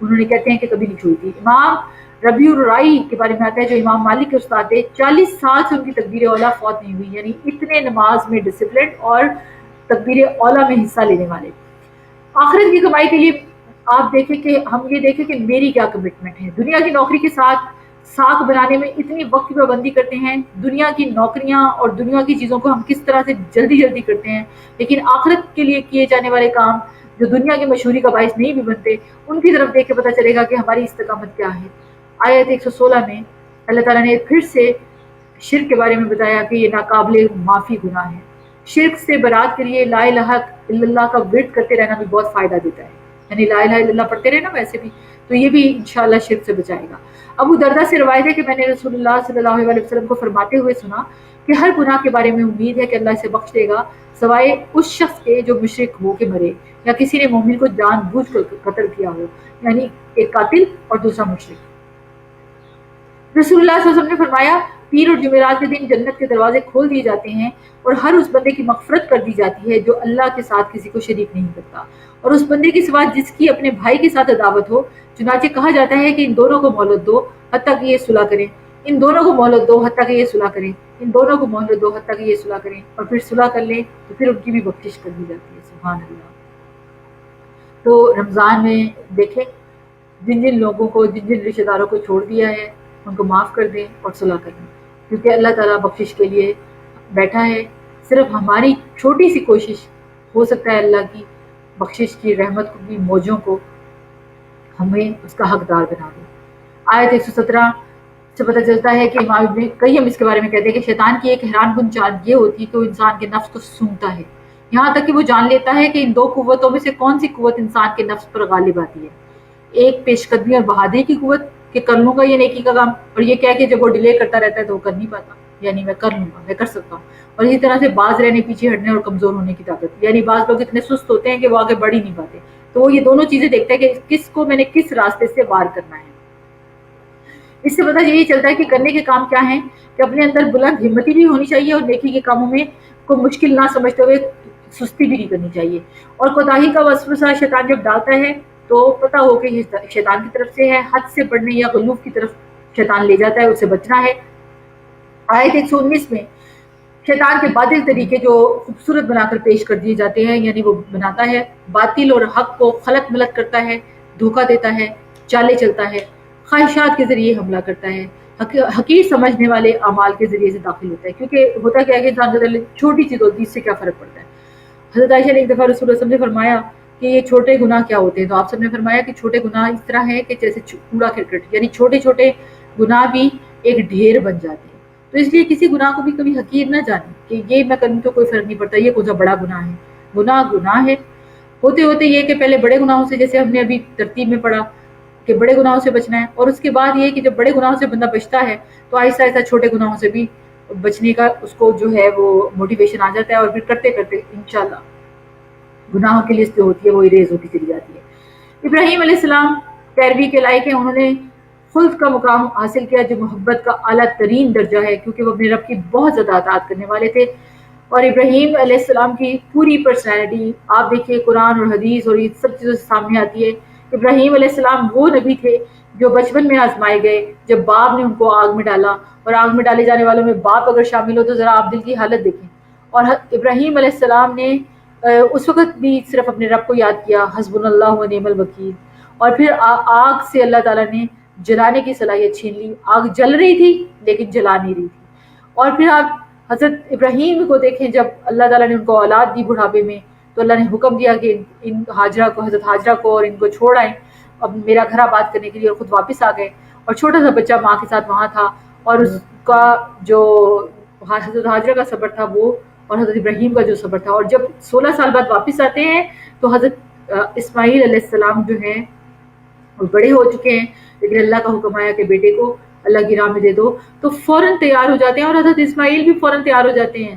[SPEAKER 1] انہوں نے کہتے ہیں کہ کبھی نہیں چھوڑی تھی. امام ربیع الرائی کے بارے میں آتا ہے جو امام مالک کے استاد تھے، 40 سال سے ان کی تکبیر اولا فوت نہیں ہوئی. یعنی اتنے نماز میں ڈسپلن اور تکبیر اولا میں حصہ لینے والے. آخرت کی کمائی کے لیے آپ دیکھیں کہ ہم یہ دیکھیں کہ میری کیا کمٹمنٹ ہے. دنیا کی نوکری کے ساتھ ساکھ بنانے میں اتنی وقت کی پابندی کرتے ہیں، دنیا کی نوکریاں اور دنیا کی چیزوں کو ہم کس طرح سے جلدی کرتے ہیں، لیکن آخرت کے لیے کیے جانے والے کام جو دنیا کی مشہوری کا باعث نہیں بھی بنتے، ان کی طرف دیکھ کے پتہ چلے گا کہ ہماری استقامت کیا ہے. آیت 116 میں اللہ تعالیٰ نے پھر سے شرک کے بارے میں بتایا کہ یہ ناقابل معافی گناہ ہے. شرک سے برات کے لیے لا الہ الا اللہ کا ورد کرتے رہنا بھی بہت فائدہ دیتا ہے. یعنی لا الہ الا اللہ پڑھتے رہنا ویسے بھی، تو یہ بھی انشاءاللہ شرک سے بچائے گا. ابو دردہ سے روایت ہے کہ میں نے رسول اللہ صلی اللہ علیہ وسلم کو فرماتے ہوئے سنا کہ ہر گناہ کے بارے میں امید ہے کہ اللہ اسے بخش دے گا سوائے اس شخص کے جو مشرک ہو کے مرے یا کسی نے مومن کو جان بوجھ کر قتل کیا ہو، یعنی ایک قاتل اور دوسرا مشرک. رسول اللہ صلی اللہ علیہ وسلم نے فرمایا پیر اور جمعرات کے دن جنت کے دروازے کھول دیے جاتے ہیں اور ہر اس بندے کی مغفرت کر دی جاتی ہے جو اللہ کے ساتھ کسی کو شریک نہیں کرتا، اور اس بندے کے سوا جس کی اپنے بھائی کے ساتھ عداوت ہو. چنانچہ کہا جاتا ہے کہ ان دونوں کو مہلت دو حتیٰ کہ یہ صلح کریں، ان دونوں کو مہلت دو حتیٰ کہ یہ صلح کریں، ان دونوں کو مہلت دو حتیٰ کہ یہ صلح کریں، اور پھر صلح کر لیں تو پھر ان کی بھی بخشش کر دی جاتی ہے. سبحان اللہ. تو رمضان میں دیکھیں جن جن لوگوں کو، جن جن رشتہ داروں کو چھوڑ دیا ہے ان کو معاف کر دیں اور صلح کر دیں، کیونکہ اللہ تعالیٰ بخشش کے لیے بیٹھا ہے. صرف ہماری چھوٹی سی کوشش ہو سکتا ہے اللہ کی بخشش کی رحمت کی موجوں کو ہمیں اس کا حقدار بنا دے. آیت 117 سے پتہ چلتا ہے کہ امام ابن قیم اس کے بارے میں کہتے ہیں کہ شیطان کی ایک حیران کن چال یہ ہوتی ہے کہ وہ انسان کے نفس کو سونگتا ہے یہاں تک کہ وہ جان لیتا ہے کہ ان دو قوتوں میں سے کون سی قوت انسان کے نفس پر غالب آتی ہے. ایک پیش قدمی اور بہادری کی قوت کہ کر لوں گا یہ نیکی کا کام، اور یہ کہہ کہ جب وہ ڈیلے کرتا رہتا ہے تو وہ کر نہیں پاتا، یعنی میں کر لوں گا، میں کر سکتا ہوں. اور اسی طرح سے باز رہنے، پیچھے ہٹنے اور کمزور ہونے کی طاقت، یعنی بعض لوگ اتنے سست ہوتے ہیں کہ وہ آگے بڑھ ہی نہیں پاتے. تو وہ یہ دونوں چیزیں دیکھتا ہے کہ کس کو میں نے کس راستے سے وار کرنا ہے. اس سے پتہ یہی چلتا ہے کہ کرنے کے کام کیا ہیں کہ اپنے اندر بلند ہمتی بھی ہونی چاہیے اور نیکی کے کاموں میں کوئی مشکل نہ سمجھتے ہوئے سستی بھی نہیں کرنی چاہیے. اور کوتاہی کا وسوسہ شیطان جب ڈالتا ہے تو پتہ ہو کہ یہ شیطان کی طرف سے ہے، حد سے بڑھنے یا غلوف کی طرف شیطان لے جاتا ہے، اس سے بچنا ہے. آیت 119 میں شیطان کے باطل طریقے جو خوبصورت بنا کر پیش کر دیے جاتے ہیں، یعنی وہ بناتا ہے باطل اور حق کو خلط ملط کرتا ہے، دھوکہ دیتا ہے، چالے چلتا ہے، خواہشات کے ذریعے حملہ کرتا ہے، حقیر سمجھنے والے اعمال کے ذریعے سے داخل ہوتا ہے. کیونکہ ہوتا کیا ہے کہ انسان کے چھوٹی چیز ہوتی ہے، اس سے کیا فرق پڑتا ہے. حضرت عائشہ نے ایک دفعہ رسول اللہ صلی اللہ علیہ وسلم نے فرمایا کہ یہ چھوٹے گناہ کیا ہوتے ہیں، تو آپ سب نے فرمایا کہ چھوٹے گناہ اس طرح ہے کہ جیسے کوڑا کرکٹ، یعنی چھوٹے چھوٹے گناہ بھی ایک ڈھیر بن جاتے ہیں. تو اس لیے کسی گناہ کو بھی کبھی حقیر نہ جانیں کہ یہ میں کروں تو کوئی فرق نہیں پڑتا، یہ کون سا بڑا گناہ ہے. گناہ ہے، ہوتے ہوتے یہ کہ پہلے بڑے گناہوں سے، جیسے ہم نے ابھی ترتیب میں پڑھا کہ بڑے گناہوں سے بچنا ہے، اور اس کے بعد یہ کہ جب بڑے گناہوں سے بندہ بچتا ہے تو آہستہ آہستہ چھوٹے گناہوں سے بھی بچنے کا اس کو جو ہے وہ موٹیویشن آ جاتا ہے، اور پھر کرتے کرتے انشاءاللہ گناہوں کی لسٹ جو ہوتی ہے وہ اریز ہوتی چلی جاتی ہے. ابراہیم علیہ السلام پیروی کے لائق ہیں، انہوں نے خلد کا مقام حاصل کیا جو محبت کا اعلیٰ ترین درجہ ہے، کیونکہ وہ اپنے رب کی بہت زیادہ اطاعت کرنے والے تھے. اور ابراہیم علیہ السلام کی پوری پرسنالٹی آپ دیکھیے قرآن اور حدیث اور یہ سب چیزوں سے سامنے آتی ہے. ابراہیم علیہ السلام وہ نبی تھے جو بچپن میں آزمائے گئے جب باپ نے ان کو آگ میں ڈالا، اور آگ میں ڈالے جانے والوں میں باپ اگر شامل ہو تو ذرا آپ دل کی حالت دیکھیں. اور ابراہیم علیہ السلام نے اس وقت بھی صرف اپنے رب کو یاد کیا، حسبنا اللہ و نعم الوکیل، اور پھر آگ سے اللہ تعالیٰ نے جلانے کی صلاحیت چھین لی. آگ جل رہی تھی لیکن جلا نہیں رہی تھی. اور پھر آپ حضرت ابراہیم کو دیکھیں، جب اللہ تعالیٰ نے ان کو اولاد دی بڑھاپے میں تو اللہ نے حکم دیا کہ ان حاجرہ کو، حضرت حاجرہ کو اور ان کو چھوڑ آئیں اب میرا گھر آباد کرنے کے لیے، اور خود واپس آ گئے. اور چھوٹا سا بچہ ماں کے ساتھ وہاں تھا، اور اس کا جو حضرت حاجرہ کا صبر تھا وہ، اور حضرت ابراہیم کا جو صبر تھا. اور جب 16 سال بعد واپس آتے ہیں تو حضرت اسماعیل علیہ السلام جو ہیں وہ بڑے ہو چکے ہیں، لیکن اللہ کا حکم آیا کہ بیٹے کو اللہ کی راہ میں دے دو، تو فوراً تیار ہو جاتے ہیں. اور حضرت اسماعیل بھی فوراً تیار ہو جاتے ہیں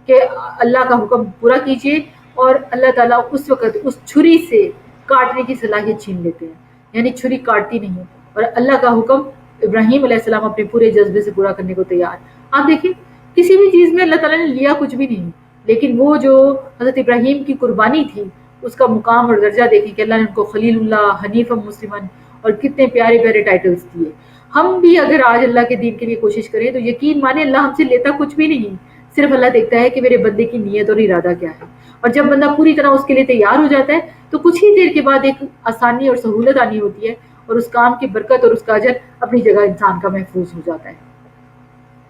[SPEAKER 1] کہ اللہ کا حکم پورا کیجیے. اور اللہ تعالیٰ اس وقت اس چھری سے کاٹنے کی صلاحیت چھین لیتے ہیں، یعنی چھری کاٹتی نہیں، اور اللہ کا حکم ابراہیم علیہ السلام اپنے پورے جذبے سے پورا کرنے کو تیار. آپ دیکھیں کسی بھی چیز میں اللہ تعالیٰ نے لیا کچھ بھی نہیں، لیکن وہ جو حضرت ابراہیم کی قربانی تھی اس کا مقام اور درجہ دیکھیں کہ اللہ نے ان کو خلیل اللہ، حنیف مسلمن، اور کتنے پیارے پیارے ٹائٹلز دیے. ہم بھی اگر آج اللہ کے دین کے لیے کوشش کریں تو یقین مانیں اللہ ہم سے لیتا کچھ بھی نہیں، صرف اللہ دیکھتا ہے کہ میرے بندے کی نیت اور ارادہ کیا ہے. اور جب بندہ پوری طرح اس کے لیے تیار ہو جاتا ہے تو کچھ ہی دیر کے بعد ایک آسانی اور سہولت آنی ہوتی ہے، اور اس کام کی برکت اور اس کا اجر اپنی جگہ انسان کا محفوظ ہو جاتا ہے.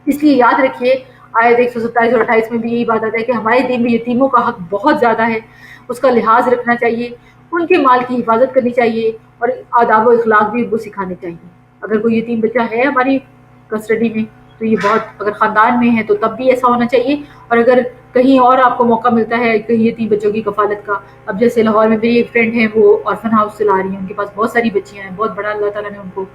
[SPEAKER 1] اس لیے یاد رکھیے آیت 127 اور 28 میں بھی یہی بات آتا ہے کہ ہمارے دین میں یتیموں کا حق بہت زیادہ ہے، اس کا لحاظ رکھنا چاہیے، ان کے مال کی حفاظت کرنی چاہیے، اور آداب و اخلاق بھی ان کو سکھانے چاہیے. اگر کوئی یتیم بچہ ہے ہماری کسٹڈی میں، تو یہ بہت، اگر خاندان میں ہے تو تب بھی ایسا ہونا چاہیے، اور اگر کہیں اور آپ کو موقع ملتا ہے کہیں یتیم بچوں کی کفالت کا، اب جیسے لاہور میں میری ایک فرینڈ ہے، وہ آرفن ہاؤس چلا رہی ہیں، ان کے پاس بہت ساری بچیاں ہیں، بہت بڑا اللہ تعالیٰ نے ان کو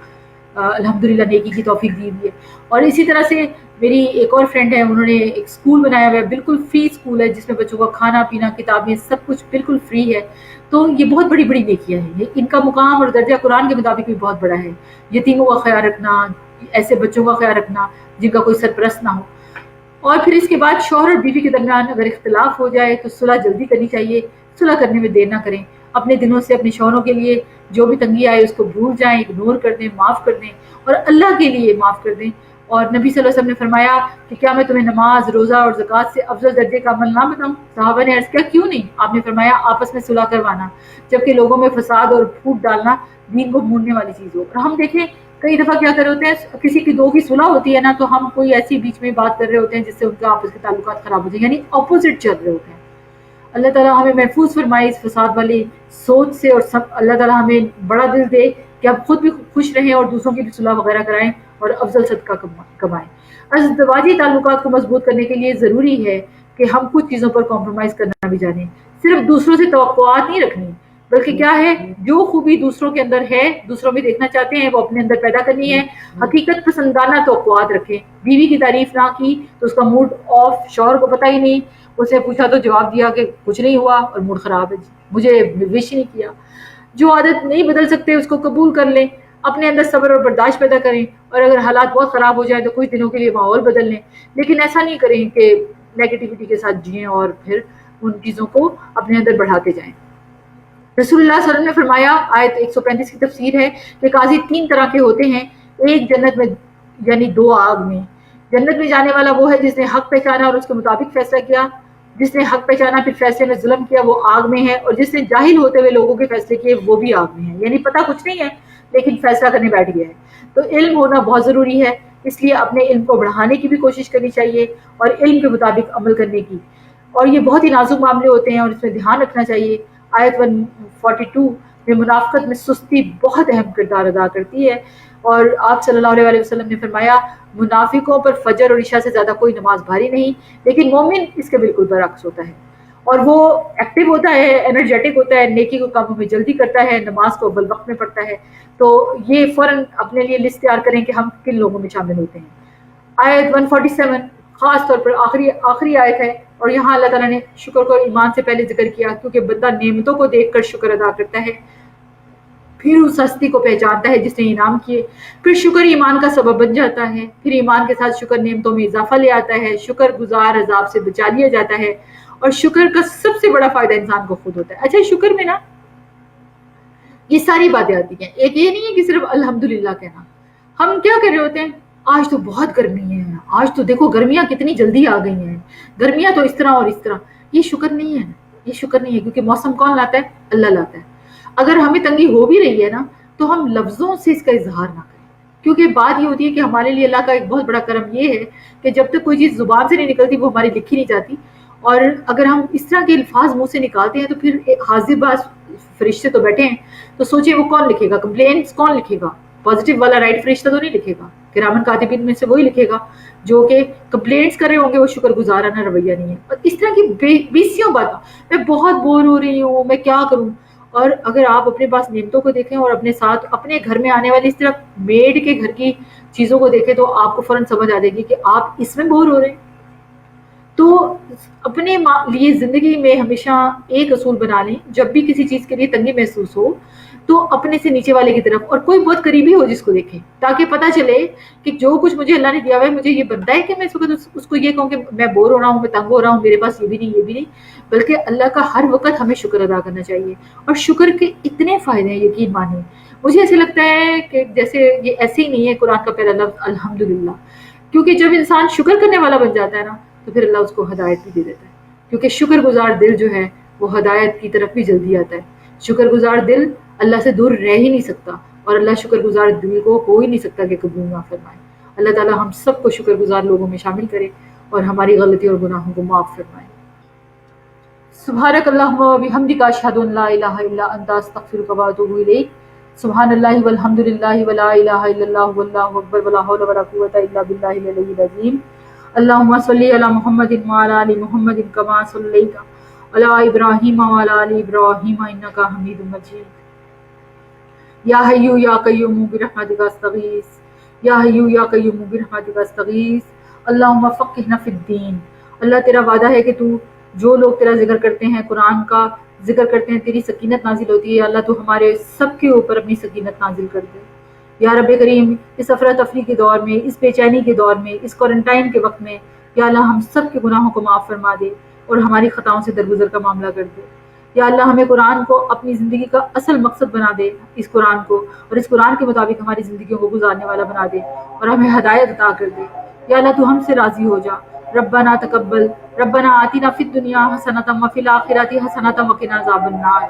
[SPEAKER 1] الحمدللہ نیکی کی توفیق دی ہوئی ہے. اور اسی طرح سے میری ایک اور فرینڈ ہے، انہوں نے ایک اسکول بنایا ہوا ہے، بالکل فری اسکول ہے، جس میں بچوں کا کھانا پینا کتابیں سب کچھ بالکل فری ہے. تو یہ بہت بڑی بڑی نیکیاں ہیں، یہ ان کا مقام اور درجہ قرآن کے مطابق بھی بہت بڑا ہے. یتیموں کا خیال رکھنا، ایسے بچوں کا خیال رکھنا جن کا کوئی سرپرست نہ ہو. اور پھر اس کے بعد شوہر اور بیوی کے درمیان اگر اختلاف ہو جائے تو صلح جلدی کرنی چاہیے، صلح کرنے میں دیر نہ کریں. اپنے دلوں سے اپنے شوہروں کے لیے جو بھی تنگی آئے اس کو بھول جائیں، اگنور کر دیں، معاف کر دیں، اور اللہ کے لیے معاف کر دیں. اور نبی صلی اللہ علیہ وسلم نے فرمایا کہ کیا میں تمہیں نماز، روزہ اور زکوٰۃ سے افضل درجے کا عمل نہ بتاؤں؟ صحابہ نے عرض کیا کیوں نہیں؟ آپ نے فرمایا آپس میں صلح کروانا، جبکہ لوگوں میں فساد اور پھوٹ ڈالنا دین کو بھوننے والی چیز ہو. اور ہم دیکھیں کئی دفعہ کیا کر رہے ہوتے ہیں، کسی کی دو کی صلح ہوتی ہے نا، تو ہم کوئی ایسی بیچ میں بات کر رہے ہوتے ہیں جس سے ان کا آپس کے تعلقات خراب ہو جائیں، یعنی اپوزٹ چل رہے ہوتے ہیں. اللہ تعالیٰ ہمیں محفوظ فرمائے اس فساد والی سوچ سے، اور سب اللہ تعالیٰ ہمیں بڑا دل دے کہ ہم خود بھی خوش رہیں اور دوسروں کی بھی صلح وغیرہ کرائیں اور افضل صدقہ کمائیں. ازدواجی تعلقات کو مضبوط کرنے کے لیے ضروری ہے کہ ہم کچھ چیزوں پر کمپرومائز کرنا بھی جانیں. صرف دوسروں سے توقعات نہیں رکھنی، بلکہ کیا ہے، جو خوبی دوسروں کے اندر ہے، دوسروں میں دیکھنا چاہتے ہیں، وہ اپنے اندر پیدا کرنی ہے. حقیقت پسندانہ توقعات رکھیں. بیوی کی تعریف نہ کی تو اس کا موڈ آف، شوہر کو پتہ ہی نہیں، اسے پوچھا تو جواب دیا کہ کچھ نہیں ہوا اور موڈ خراب ہے، مجھے وش نہیں کیا. جو عادت نہیں بدل سکتے اس کو قبول کر لیں، اپنے اندر صبر اور برداشت پیدا کریں، اور اگر حالات بہت خراب ہو جائیں تو کچھ دنوں کے لیے ماحول بدل لیں، لیکن ایسا نہیں کریں کہ نیگیٹیوٹی کے ساتھ جئیں اور پھر ان چیزوں کو اپنے اندر بڑھاتے جائیں. رسول اللہ صلی اللہ علیہ وسلم نے فرمایا، آیت 135 کی تفسیر ہے کہ قاضی 3 طرح کے ہوتے ہیں، ایک جنت میں یعنی 2 آگ میں. جنت میں جانے والا وہ ہے جس نے حق پہچانا اور اس کے مطابق فیصلہ کیا. جس نے حق پہچانا پھر فیصلے میں ظلم کیا وہ آگ میں ہے، اور جس نے جاہل ہوتے ہوئے لوگوں کے فیصلے کیے وہ بھی آگ میں ہے. یعنی پتہ کچھ نہیں ہے لیکن فیصلہ کرنے بیٹھ گیا ہے. تو علم ہونا بہت ضروری ہے، اس لیے اپنے علم کو بڑھانے کی بھی کوشش کرنی چاہیے اور علم کے مطابق عمل کرنے کی. اور یہ بہت ہی نازک معاملے ہوتے ہیں اور اس میں دھیان رکھنا چاہیے. آیت 142 میں منافقت میں سستی بہت اہم کردار ادا کرتی ہے، اور آپ صلی اللہ علیہ وسلم نے فرمایا منافقوں پر فجر اور عشاء سے زیادہ کوئی نماز بھاری نہیں، لیکن مومن اس کے بالکل برعکس ہوتا ہے، اور وہ ایکٹیو ہوتا ہے، انرجیٹک ہوتا ہے، نیکی کو کاموں میں جلدی کرتا ہے، نماز کو اول وقت میں پڑھتا ہے. تو یہ فوراً اپنے لیے لسٹ تیار کریں کہ ہم کن لوگوں میں شامل ہوتے ہیں. آیت 147 خاص طور پر آخری آیت ہے، اور یہاں اللہ تعالیٰ نے شکر کو ایمان سے پہلے ذکر کیا، کیونکہ بندہ نعمتوں کو دیکھ کر شکر ادا کرتا ہے، پھر اس ہستی کو پہچانتا ہے جس نے انعام کیے، پھر شکر ایمان کا سبب بن جاتا ہے، پھر ایمان کے ساتھ شکر نعمتوں میں اضافہ لے آتا ہے، شکر گزار عذاب سے بچا لیا جاتا ہے، اور شکر کا سب سے بڑا فائدہ انسان کو خود ہوتا ہے. اچھا، شکر میں نا یہ ساری باتیں آتی ہیں، ایک یہ نہیں ہے کہ صرف الحمدللہ کہنا. ہم کیا کر رہے ہوتے ہیں، آج تو بہت گرمی ہے، آج تو دیکھو گرمیاں کتنی جلدی آ گئی ہیں، گرمیاں تو اس طرح اور اس طرح. یہ شکر نہیں ہے، یہ شکر نہیں ہے، کیونکہ موسم کون لاتا ہے؟ اللہ لاتا ہے. اگر ہمیں تنگی ہو بھی رہی ہے نا تو ہم لفظوں سے اس کا اظہار نہ کریں، کیونکہ بات یہ ہوتی ہے کہ ہمارے لیے اللہ کا ایک بہت بڑا کرم یہ ہے کہ جب تک کوئی چیز زبان سے نہیں نکلتی وہ ہماری لکھی نہیں جاتی. اور اگر ہم اس طرح کے الفاظ منہ سے نکالتے ہیں تو پھر حاضر باز فرشتے تو بیٹھے ہیں، تو سوچیں وہ کون لکھے گا، کمپلینٹس کون لکھے گا؟ پازیٹیو والا رائٹ فرشتہ تو نہیں لکھے گا، کرامن کاتبین میں سے وہی لکھے گا جو کہ کمپلینٹس کر رہے ہوں گے، وہ شکر گزارانہ رویہ نہیں ہے. اور اس طرح کی بیسیوں باتیں، میں بہت بور ہو رہی ہوں، میں کیا کروں. اور اگر آپ اپنے پاس نعمتوں کو دیکھیں اور اپنے ساتھ اپنے گھر میں آنے والی اس طرح میڈ کے گھر کی چیزوں کو دیکھیں تو آپ کو فوراً سمجھ آ جائے گی کہ آپ اس میں بور ہو رہے ہیں. تو اپنے لیے زندگی میں ہمیشہ ایک اصول بنا لیں، جب بھی کسی چیز کے لیے تنگی محسوس ہو تو اپنے سے نیچے والے کی طرف، اور کوئی بہت قریبی ہو جس کو دیکھیں، تاکہ پتہ چلے کہ جو کچھ مجھے اللہ نے دیا ہوا ہے مجھے یہ بنتا ہے کہ میں اس وقت اس کو یہ کہوں کہ میں بور ہو رہا ہوں، میں تنگ ہو رہا ہوں، میرے پاس یہ بھی نہیں یہ بھی نہیں، بلکہ اللہ کا ہر وقت ہمیں شکر ادا کرنا چاہیے. اور شکر کے اتنے فائدے ہیں، یقین مانیں. مجھے ایسے لگتا ہے کہ جیسے یہ ایسے ہی نہیں ہے قرآن کا پہلا لفظ الحمدللہ، کیونکہ جب انسان شکر کرنے والا بن جاتا ہے نا تو پھر اللہ اس کو ہدایت بھی دے دیتا ہے، کیونکہ شکر گزار دل جو ہے وہ ہدایت کی طرف بھی جلدی آتا ہے. شکر گزار دل اللہ سے دور رہ ہی نہیں سکتا، اور اللہ شکر گزار دل کو ہو ہی نہیں سکتا کہ قبول نہ فرمائے. اللہ تعالی ہم سب کو شکر گزار لوگوں میں شامل کرے اور ہماری غلطی اور گناہوں کو معاف فرمائے. سبحانک اللہم و بحمدک اشہد ان لا الہ الا انت استغفرک و اتوب الیک. سبحان اللہ والحمد للہ ولا الہ الا اللہ واللہ اکبر ولا حول ولا قوۃ الا باللہ العلی العظیم۔ اللہم صلی علی محمد وعلی آل محمد کما صلیت علی ابراہیم وعلی آل ابراہیم انک حمید مجید۔ یا حی یا قیوم برحمتک استغیث، یا حی یا قیوم برحمتک استغیث۔ اللہم فقہنا فی الدین۔ اللہ تیرا وعدہ ہے کہ تو جو لوگ تیرا ذکر کرتے ہیں، قرآن کا ذکر کرتے ہیں، تیری سکینت نازل ہوتی ہے۔ یا اللہ تو ہمارے سب کے اوپر اپنی سکینت نازل کر دے یا رب کریم۔ اس افراتفری کے دور میں، اس بے چینی کے دور میں، اس کوارنٹائن کے وقت میں یا اللہ ہم سب کے گناہوں کو معاف فرما دے اور ہماری خطاؤں سے درگزر کا معاملہ کر دے۔ یا اللہ ہمیں قرآن کو اپنی زندگی کا اصل مقصد بنا دے، اس قرآن کو، اور اس قرآن کے مطابق ہماری زندگیوں کو گزارنے والا بنا دے اور ہمیں ہدایت عطا کر دے۔ یا اللہ تو ہم سے راضی ہو جا۔ ربنا تقبل، ربنا آتنا فی الدنیا حسنۃ وفی الآخرۃ حسنۃ وقنا عذاب النار۔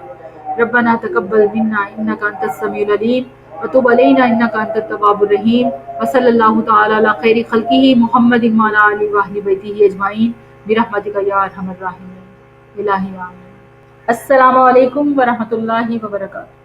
[SPEAKER 1] ربنا تقبل منا انک انت السمیع العلیم وتب علینا انک انت التواب الرحیم۔ وصلی اللہ تعالی علی خیر خلقہ محمد وعلی آلہ واہل بیتہ اجمعین برحمتک یا ارحم الراحمین۔ الہی آمین۔ السلام علیکم ورحمۃ اللہ وبرکاتہ۔